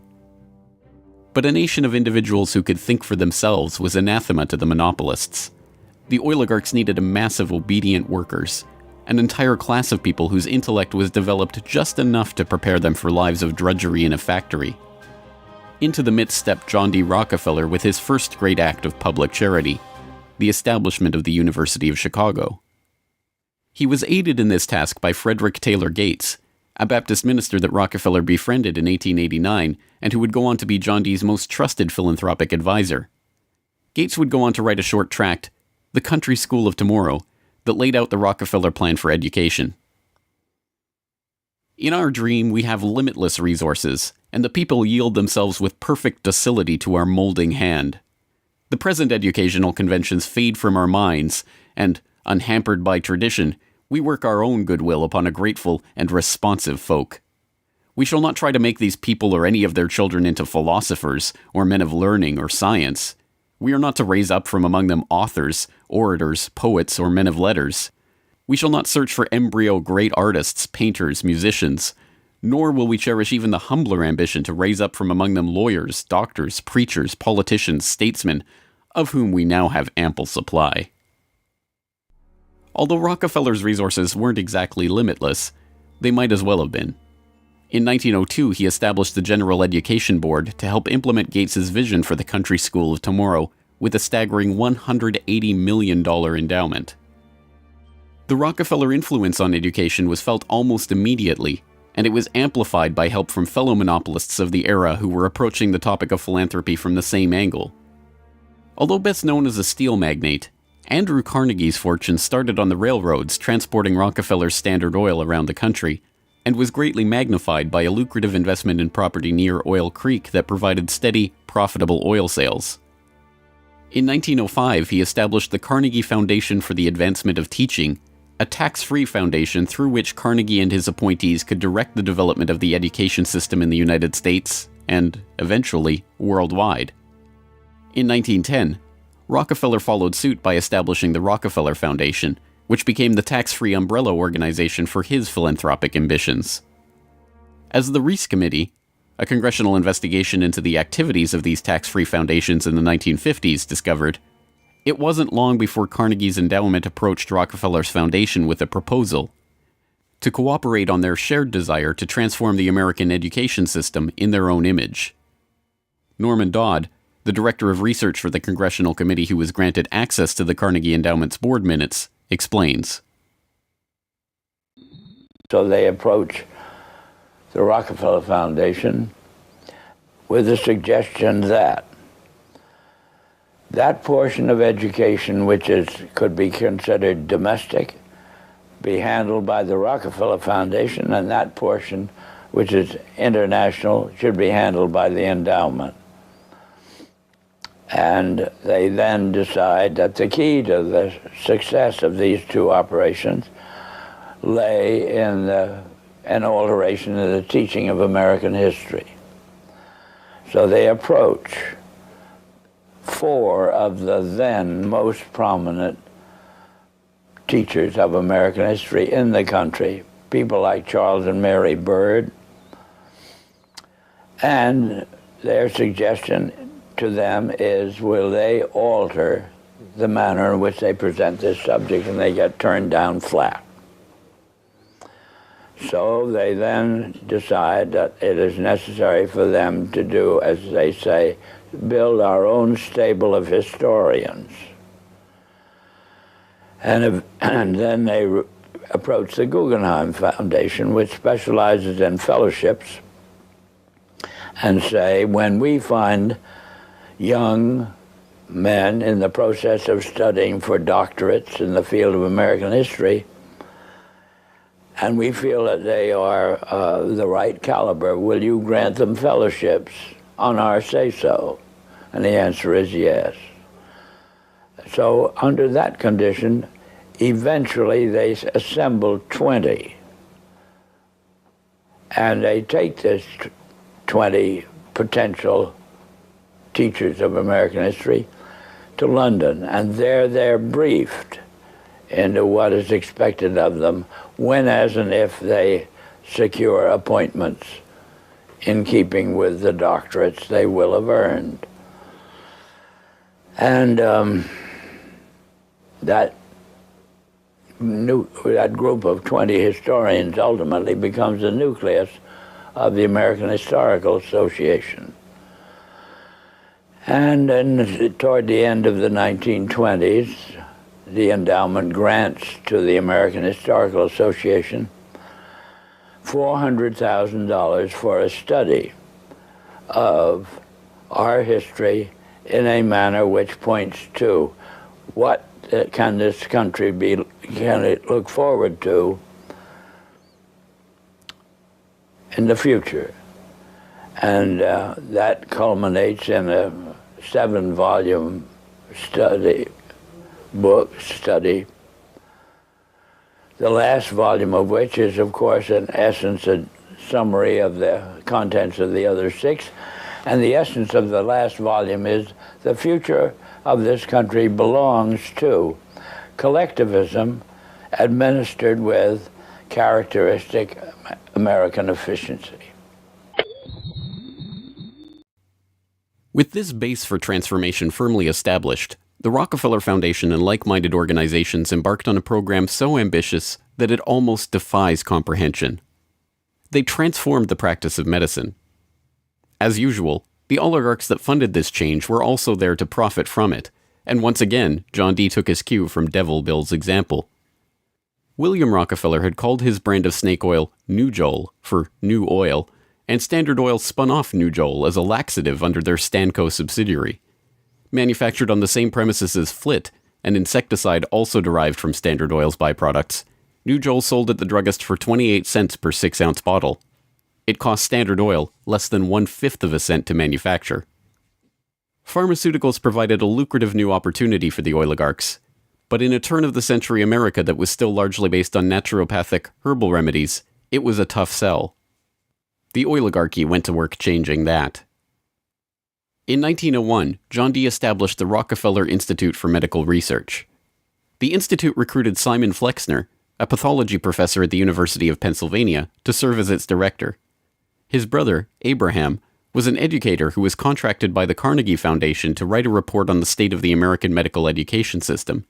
But a nation of individuals who could think for themselves was anathema to the monopolists. The oligarchs needed a mass of obedient workers, an entire class of people whose intellect was developed just enough to prepare them for lives of drudgery in a factory. Into the midst stepped John D. Rockefeller with his first great act of public charity, the establishment of the University of Chicago. He was aided in this task by Frederick Taylor Gates, a Baptist minister that Rockefeller befriended in 1889 and who would go on to be John Dee's most trusted philanthropic advisor. Gates would go on to write a short tract, The Country School of Tomorrow, that laid out the Rockefeller plan for education. In our dream, we have limitless resources, and the people yield themselves with perfect docility to our molding hand. The present educational conventions fade from our minds, and, unhampered by tradition, we work our own goodwill upon a grateful and responsive folk. We shall not try to make these people or any of their children into philosophers, or men of learning or science. We are not to raise up from among them authors, orators, poets, or men of letters. We shall not search for embryo great artists, painters, musicians, nor will we cherish even the humbler ambition to raise up from among them lawyers, doctors, preachers, politicians, statesmen, of whom we now have ample supply. Although Rockefeller's resources weren't exactly limitless, they might as well have been. In 1902, he established the General Education Board to help implement Gates's vision for the Country School of Tomorrow with a staggering $180 million endowment. The Rockefeller influence on education was felt almost immediately, and it was amplified by help from fellow monopolists of the era who were approaching the topic of philanthropy from the same angle. Although best known as a steel magnate, Andrew Carnegie's fortune started on the railroads transporting Rockefeller's Standard Oil around the country, and was greatly magnified by a lucrative investment in property near Oil Creek that provided steady, profitable oil sales. In 1905, he established the Carnegie Foundation for the Advancement of Teaching, a tax-free foundation through which Carnegie and his appointees could direct the development of the education system in the United States, and, eventually, worldwide. In 1910, Rockefeller followed suit by establishing the Rockefeller Foundation, which became the tax-free umbrella organization for his philanthropic ambitions. As the Reese Committee, a congressional investigation into the activities of these tax-free foundations in the 1950s, discovered, it wasn't long before Carnegie's endowment approached Rockefeller's foundation with a proposal to cooperate on their shared desire to transform the American education system in their own image. Norman Dodd, the director of research for the congressional committee who was granted access to the Carnegie Endowment's board minutes, explains. So they approach the Rockefeller Foundation with the suggestion that that portion of education which could be considered domestic be handled by the Rockefeller Foundation, and that portion, which is international, should be handled by the endowment. And they then decide that the key to the success of these two operations lay in an alteration in the teaching of American history. So they approach four of the then most prominent teachers of American history in the country, people like Charles and Mary Bird, and their suggestion to them is, will they alter the manner in which they present this subject, and they get turned down flat. So they then decide that it is necessary for them to do, as they say, build our own stable of historians. And then they approach the Guggenheim Foundation, which specializes in fellowships, and say, when we find young men in the process of studying for doctorates in the field of American history, and we feel that they are the right caliber, will you grant them fellowships on our say-so? And the answer is yes. So under that condition, eventually they assemble 20. And they take this 20 potential teachers of American history to London, and there they're briefed into what is expected of them when, as and if they secure appointments in keeping with the doctorates they will have earned. And that group of 20 historians ultimately becomes the nucleus of the American Historical Association. And then toward the end of the 1920s, the endowment grants to the American Historical Association $400,000 for a study of our history in a manner which points to what can this country can it look forward to in the future. And that culminates in a 7-volume study, the last volume of which is, of course, in essence, a summary of the contents of the other 6. And the essence of the last volume is the future of this country belongs to collectivism administered with characteristic American efficiency. With this base for transformation firmly established, the Rockefeller Foundation and like-minded organizations embarked on a program so ambitious that it almost defies comprehension. They transformed the practice of medicine. As usual, the oligarchs that funded this change were also there to profit from it, and once again, John D. took his cue from Devil Bill's example. William Rockefeller had called his brand of snake oil Nujol for new oil, and Standard Oil spun off Nujol as a laxative under their Stanco subsidiary. Manufactured on the same premises as Flit, an insecticide also derived from Standard Oil's byproducts, Nujol sold at the druggist for 28 cents per 6-ounce bottle. It cost Standard Oil less than 1/5 of a cent to manufacture. Pharmaceuticals provided a lucrative new opportunity for the oligarchs, but in a turn-of-the-century America that was still largely based on naturopathic, herbal remedies, it was a tough sell. The oligarchy went to work changing that. In 1901, John D. established the Rockefeller Institute for Medical Research. The institute recruited Simon Flexner, a pathology professor at the University of Pennsylvania, to serve as its director. His brother, Abraham, was an educator who was contracted by the Carnegie Foundation to write a report on the state of the American medical education system.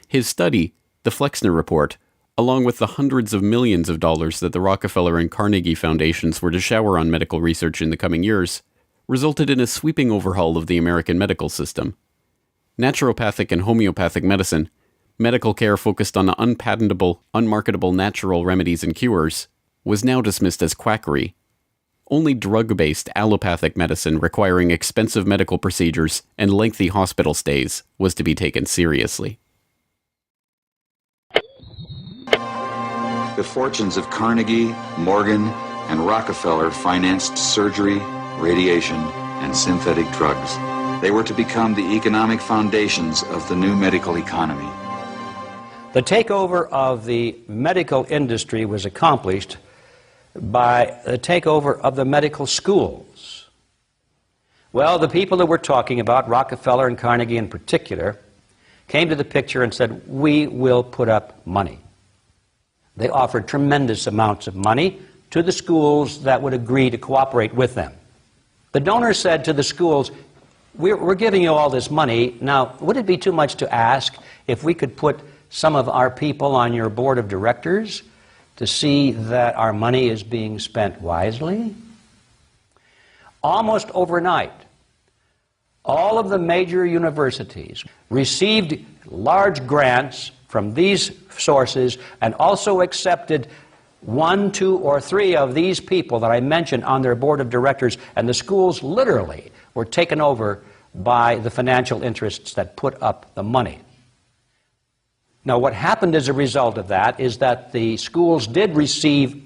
His study, the Flexner Report, along with the hundreds of millions of dollars that the Rockefeller and Carnegie Foundations were to shower on medical research in the coming years, resulted in a sweeping overhaul of the American medical system. Naturopathic and homeopathic medicine, medical care focused on unpatentable, unmarketable natural remedies and cures, was now dismissed as quackery. Only drug-based allopathic medicine requiring expensive medical procedures and lengthy hospital stays was to be taken seriously. The fortunes of Carnegie, Morgan, and Rockefeller financed surgery, radiation, and synthetic drugs. They were to become the economic foundations of the new medical economy. The takeover of the medical industry was accomplished by the takeover of the medical schools. Well, the people that we're talking about, Rockefeller and Carnegie in particular, came to the picture and said, we will put up money. They offered tremendous amounts of money to the schools that would agree to cooperate with them. The donors said to the schools, we're giving you all this money. Now, would it be too much to ask if we could put some of our people on your board of directors to see that our money is being spent wisely? Almost overnight, all of the major universities received large grants from these sources and also accepted 1, 2, or 3 of these people that I mentioned on their board of directors, and the schools literally were taken over by the financial interests that put up the money. Now, what happened as a result of that is that the schools did receive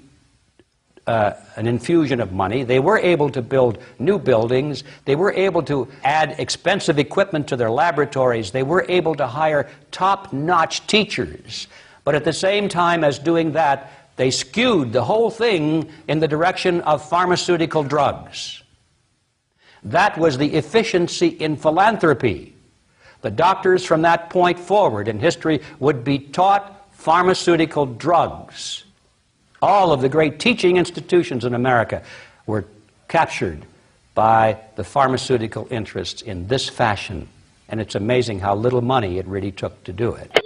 an infusion of money. They were able to build new buildings. They were able to add expensive equipment to their laboratories. They were able to hire top-notch teachers. But at the same time as doing that, they skewed the whole thing in the direction of pharmaceutical drugs. That was the efficiency in philanthropy. The doctors from that point forward in history would be taught pharmaceutical drugs. All of the great teaching institutions in America were captured by the pharmaceutical interests in this fashion. And it's amazing how little money it really took to do it.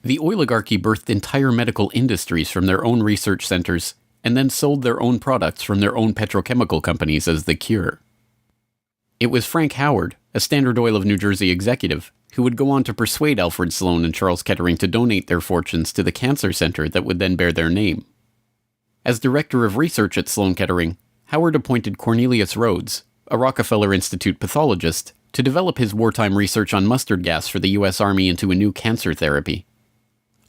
The oligarchy birthed entire medical industries from their own research centers and then sold their own products from their own petrochemical companies as the cure. It was Frank Howard, a Standard Oil of New Jersey executive, who would go on to persuade Alfred Sloan and Charles Kettering to donate their fortunes to the cancer center that would then bear their name. As director of research at Sloan Kettering, Howard appointed Cornelius Rhodes, a Rockefeller Institute pathologist, to develop his wartime research on mustard gas for the U.S. Army into a new cancer therapy.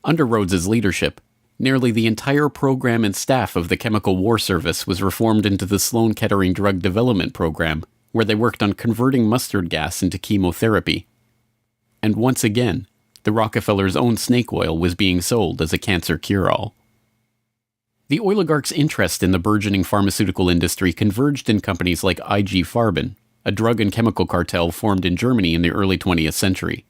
Under Rhodes's leadership, nearly the entire program and staff of the Chemical War Service was reformed into the Sloan Kettering Drug Development Program, where they worked on converting mustard gas into chemotherapy. And once again, the Rockefellers' own snake oil was being sold as a cancer cure-all. The oligarchs' interest in the burgeoning pharmaceutical industry converged in companies like IG Farben, a drug and chemical cartel formed in Germany in the early 20th century.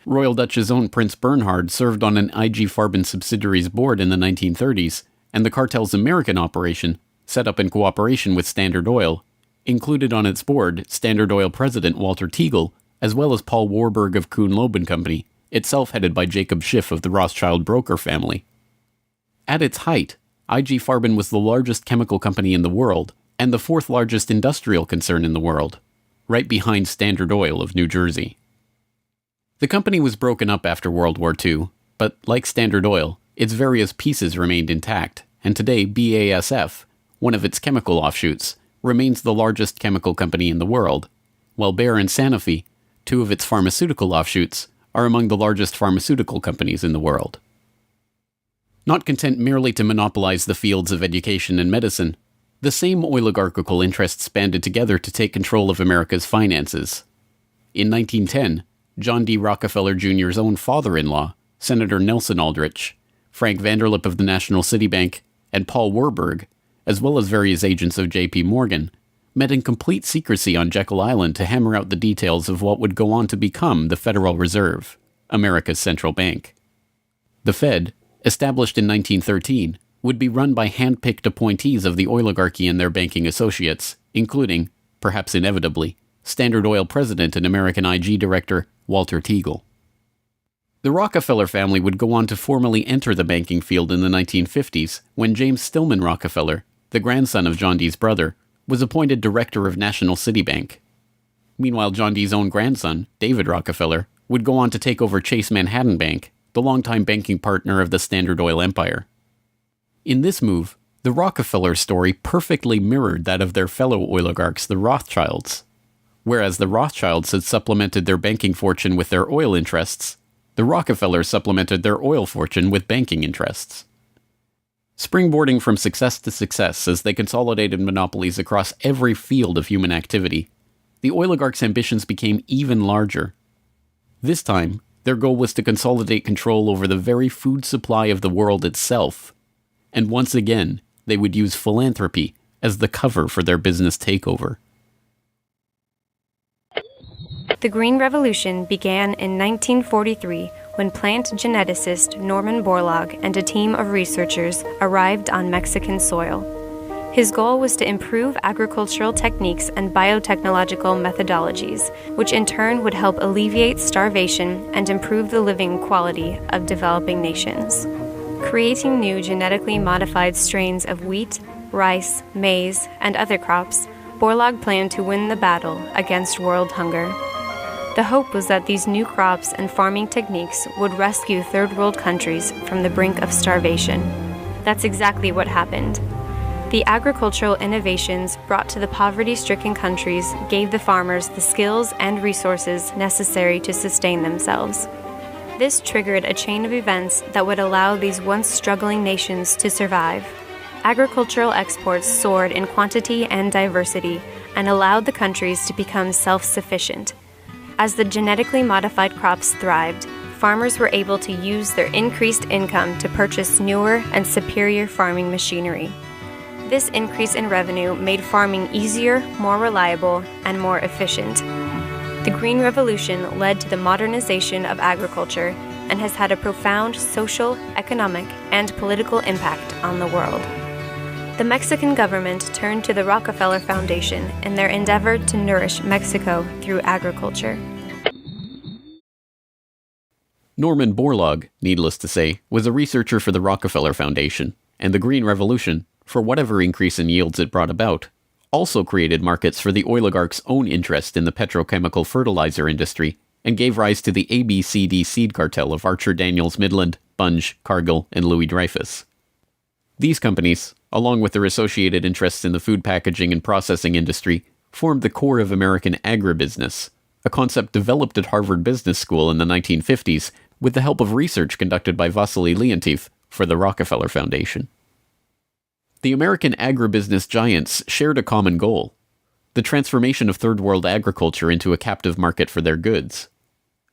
Royal Dutch's own Prince Bernhard served on an IG Farben subsidiary's board in the 1930s, and the cartel's American operation, set up in cooperation with Standard Oil, included on its board Standard Oil president Walter Teagle, as well as Paul Warburg of Kuhn-Loeb and Company, itself headed by Jacob Schiff of the Rothschild broker family. At its height, IG Farben was the largest chemical company in the world, and the 4th largest industrial concern in the world, right behind Standard Oil of New Jersey. The company was broken up after World War II, but like Standard Oil, its various pieces remained intact, and today BASF, one of its chemical offshoots, remains the largest chemical company in the world, while Bayer and Sanofi, 2 of its pharmaceutical offshoots, are among the largest pharmaceutical companies in the world. Not content merely to monopolize the fields of education and medicine, the same oligarchical interests banded together to take control of America's finances. In 1910, John D. Rockefeller Jr.'s own father-in-law, Senator Nelson Aldrich, Frank Vanderlip of the National City Bank, and Paul Warburg, as well as various agents of J.P. Morgan, met in complete secrecy on Jekyll Island to hammer out the details of what would go on to become the Federal Reserve, America's central bank. The Fed, established in 1913, would be run by hand-picked appointees of the oligarchy and their banking associates, including, perhaps inevitably, Standard Oil president and American IG director Walter Teagle. The Rockefeller family would go on to formally enter the banking field in the 1950s when James Stillman Rockefeller, the grandson of John D's brother, was appointed director of National City Bank. Meanwhile, John D's own grandson, David Rockefeller, would go on to take over Chase Manhattan Bank, the longtime banking partner of the Standard Oil empire. In this move, the Rockefeller story perfectly mirrored that of their fellow oligarchs, the Rothschilds. Whereas the Rothschilds had supplemented their banking fortune with their oil interests, The Rockefellers supplemented their oil fortune with banking interests. Springboarding from success to success as they consolidated monopolies across every field of human activity, the oligarchs' ambitions became even larger. This time, their goal was to consolidate control over the very food supply of the world itself. And once again, they would use philanthropy as the cover for their business takeover. The Green Revolution began in 1943 when plant geneticist Norman Borlaug and a team of researchers arrived on Mexican soil. His goal was to improve agricultural techniques and biotechnological methodologies, which in turn would help alleviate starvation and improve the living quality of developing nations. Creating new genetically modified strains of wheat, rice, maize, and other crops, Borlaug planned to win the battle against world hunger. The hope was that these new crops and farming techniques would rescue third world countries from the brink of starvation. That's exactly what happened. The agricultural innovations brought to the poverty-stricken countries gave the farmers the skills and resources necessary to sustain themselves. This triggered a chain of events that would allow these once struggling nations to survive. Agricultural exports soared in quantity and diversity and allowed the countries to become self-sufficient. As the genetically modified crops thrived, farmers were able to use their increased income to purchase newer and superior farming machinery. This increase in revenue made farming easier, more reliable, and more efficient. The Green Revolution led to the modernization of agriculture and has had a profound social, economic, and political impact on the world. The Mexican government turned to the Rockefeller Foundation in their endeavor to nourish Mexico through agriculture. Norman Borlaug, needless to say, was a researcher for the Rockefeller Foundation, and the Green Revolution, for whatever increase in yields it brought about, also created markets for the oligarchs' own interest in the petrochemical fertilizer industry and gave rise to the ABCD seed cartel of Archer Daniels Midland, Bunge, Cargill, and Louis Dreyfus. These companies, along with their associated interests in the food packaging and processing industry, formed the core of American agribusiness, a concept developed at Harvard Business School in the 1950s with the help of research conducted by Vasily Leontief for the Rockefeller Foundation. The American agribusiness giants shared a common goal: the transformation of third world agriculture into a captive market for their goods.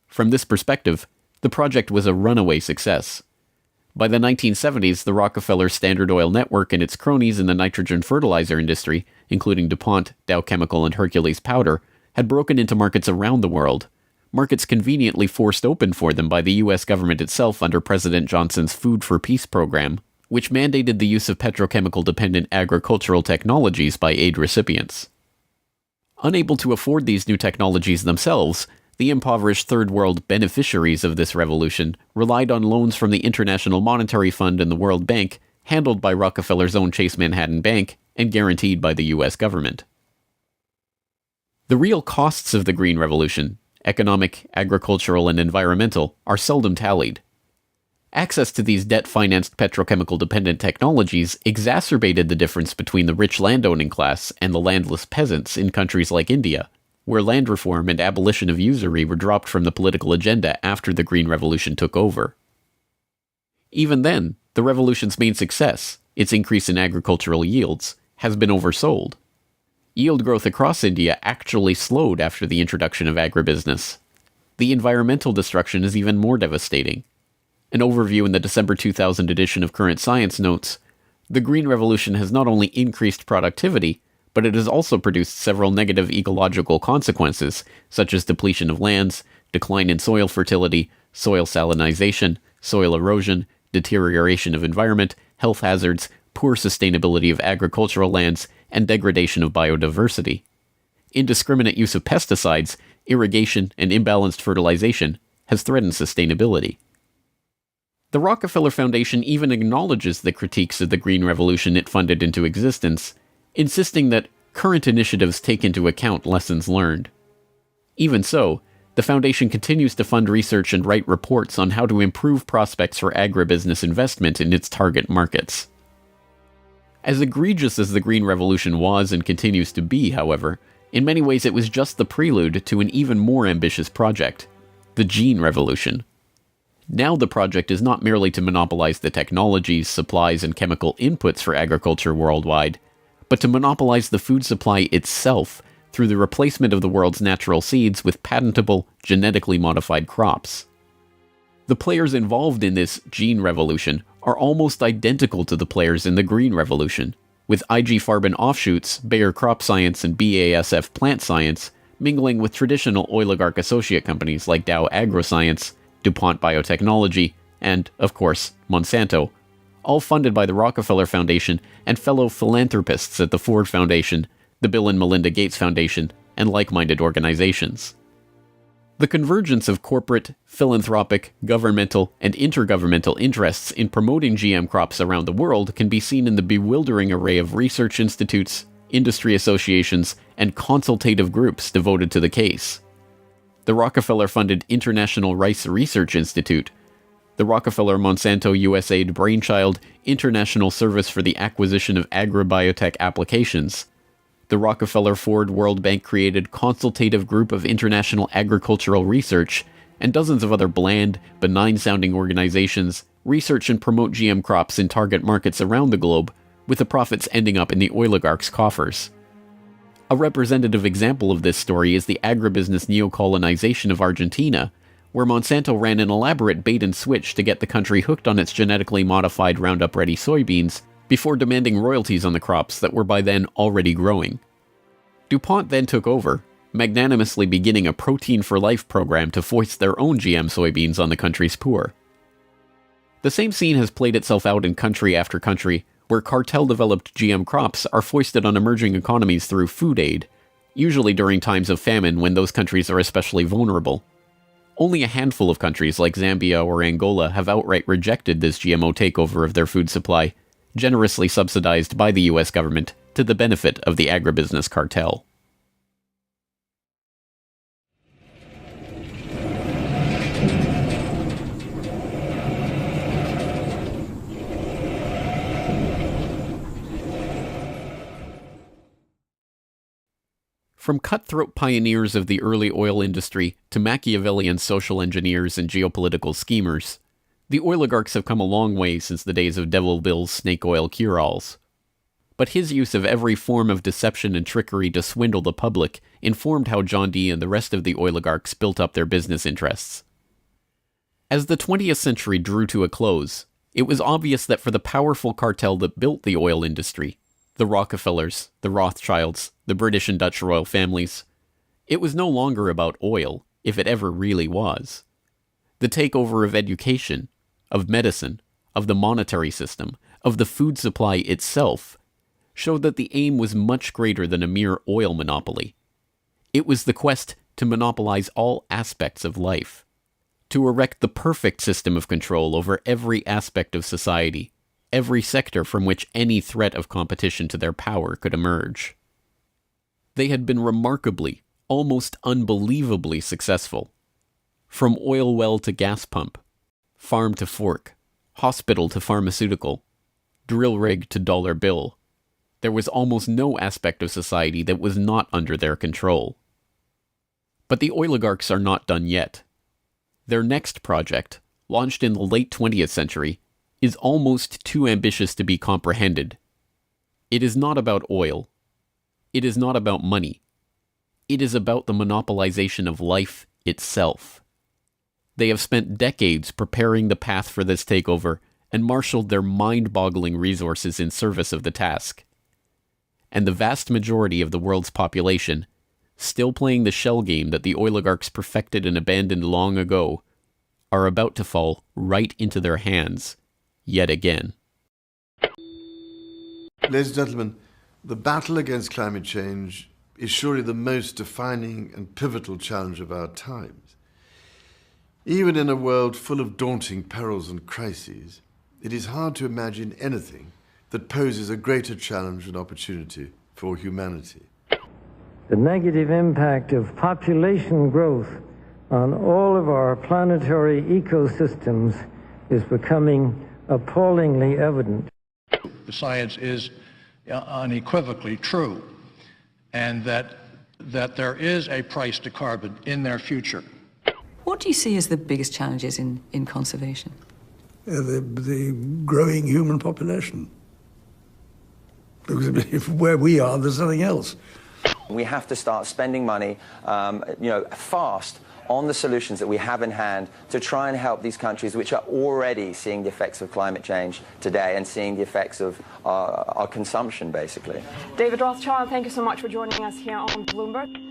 From this perspective, the project was a runaway success. By the 1970s, the Rockefeller Standard Oil network and its cronies in the nitrogen fertilizer industry, including DuPont, Dow Chemical, and Hercules Powder, had broken into markets around the world, markets conveniently forced open for them by the U.S. government itself under President Johnson's Food for Peace program, which mandated the use of petrochemical-dependent agricultural technologies by aid recipients. Unable to afford these new technologies themselves, the impoverished Third World beneficiaries of this revolution relied on loans from the International Monetary Fund and the World Bank, handled by Rockefeller's own Chase Manhattan Bank and guaranteed by the U.S. government. The real costs of the Green Revolution, economic, agricultural, and environmental, are seldom tallied. Access to these debt-financed petrochemical-dependent technologies exacerbated the difference between the rich landowning class and the landless peasants in countries like India, where land reform and abolition of usury were dropped from the political agenda after the Green Revolution took over. Even then, the revolution's main success, its increase in agricultural yields, has been oversold. Yield growth across India actually slowed after the introduction of agribusiness. The environmental destruction is even more devastating. An overview in the December 2000 edition of Current Science notes, the Green Revolution has not only increased productivity, but it has also produced several negative ecological consequences, such as depletion of lands, decline in soil fertility, soil salinization, soil erosion, deterioration of environment, health hazards, poor sustainability of agricultural lands, and degradation of biodiversity. Indiscriminate use of pesticides, irrigation, and imbalanced fertilization has threatened sustainability. The Rockefeller Foundation even acknowledges the critiques of the Green Revolution it funded into existence, insisting that current initiatives take into account lessons learned. Even so, the Foundation continues to fund research and write reports on how to improve prospects for agribusiness investment in its target markets. As egregious as the Green Revolution was and continues to be, however, in many ways it was just the prelude to an even more ambitious project, the Gene Revolution. Now the project is not merely to monopolize the technologies, supplies, and chemical inputs for agriculture worldwide, but to monopolize the food supply itself through the replacement of the world's natural seeds with patentable, genetically modified crops. The players involved in this gene revolution are almost identical to the players in the green revolution, with IG Farben offshoots, Bayer Crop Science and BASF Plant Science, mingling with traditional oligarch associate companies like Dow AgroScience, DuPont Biotechnology, and, of course, Monsanto, all funded by the Rockefeller Foundation and fellow philanthropists at the Ford Foundation, the Bill and Melinda Gates Foundation, and like-minded organizations. The convergence of corporate, philanthropic, governmental, and intergovernmental interests in promoting GM crops around the world can be seen in the bewildering array of research institutes, industry associations, and consultative groups devoted to the case. The Rockefeller-funded International Rice Research Institute, the Rockefeller-Monsanto USAID Brainchild International Service for the Acquisition of Agribiotech Applications, the Rockefeller-Ford World Bank-created Consultative Group of International Agricultural Research, and dozens of other bland, benign-sounding organizations research and promote GM crops in target markets around the globe, with the profits ending up in the oligarchs' coffers. A representative example of this story is the agribusiness neocolonization of Argentina, where Monsanto ran an elaborate bait-and-switch to get the country hooked on its genetically modified Roundup-ready soybeans before demanding royalties on the crops that were by then already growing. DuPont then took over, magnanimously beginning a Protein for Life program to foist their own GM soybeans on the country's poor. The same scene has played itself out in country after country, where cartel-developed GM crops are foisted on emerging economies through food aid, usually during times of famine when those countries are especially vulnerable. Only a handful of countries like Zambia or Angola have outright rejected this GMO takeover of their food supply, generously subsidized by the US government to the benefit of the agribusiness cartel. From cutthroat pioneers of the early oil industry to Machiavellian social engineers and geopolitical schemers, the oligarchs have come a long way since the days of Devil Bill's snake oil cure-alls. But his use of every form of deception and trickery to swindle the public informed how John D. and the rest of the oligarchs built up their business interests. As the 20th century drew to a close, it was obvious that for the powerful cartel that built the oil industry, the Rockefellers, the Rothschilds, the British and Dutch royal families, it was no longer about oil, if it ever really was. The takeover of education, of medicine, of the monetary system, of the food supply itself, showed that the aim was much greater than a mere oil monopoly. It was the quest to monopolize all aspects of life, to erect the perfect system of control over every aspect of society, every sector from which any threat of competition to their power could emerge. They had been remarkably, almost unbelievably successful. From oil well to gas pump, farm to fork, hospital to pharmaceutical, drill rig to dollar bill, there was almost no aspect of society that was not under their control. But the oligarchs are not done yet. Their next project, launched in the late 20th century, is almost too ambitious to be comprehended. It is not about oil. It is not about money. It is about the monopolization of life itself. They have spent decades preparing the path for this takeover and marshaled their mind-boggling resources in service of the task. And the vast majority of the world's population, still playing the shell game that the oligarchs perfected and abandoned long ago, are about to fall right into their hands, yet again. Ladies and gentlemen, the battle against climate change is surely the most defining and pivotal challenge of our times. Even in a world full of daunting perils and crises, it is hard to imagine anything that poses a greater challenge and opportunity for humanity. The negative impact of population growth on all of our planetary ecosystems is becoming appallingly evident. The science is unequivocally true, and that there is a price to carbon in their future. What do you see as the biggest challenges in conservation? The growing human population. Because if where we are, there's nothing else. We have to start spending money, fast on the solutions that we have in hand to try and help these countries which are already seeing the effects of climate change today and seeing the effects of our consumption, basically. David Rothschild, thank you so much for joining us here on Bloomberg.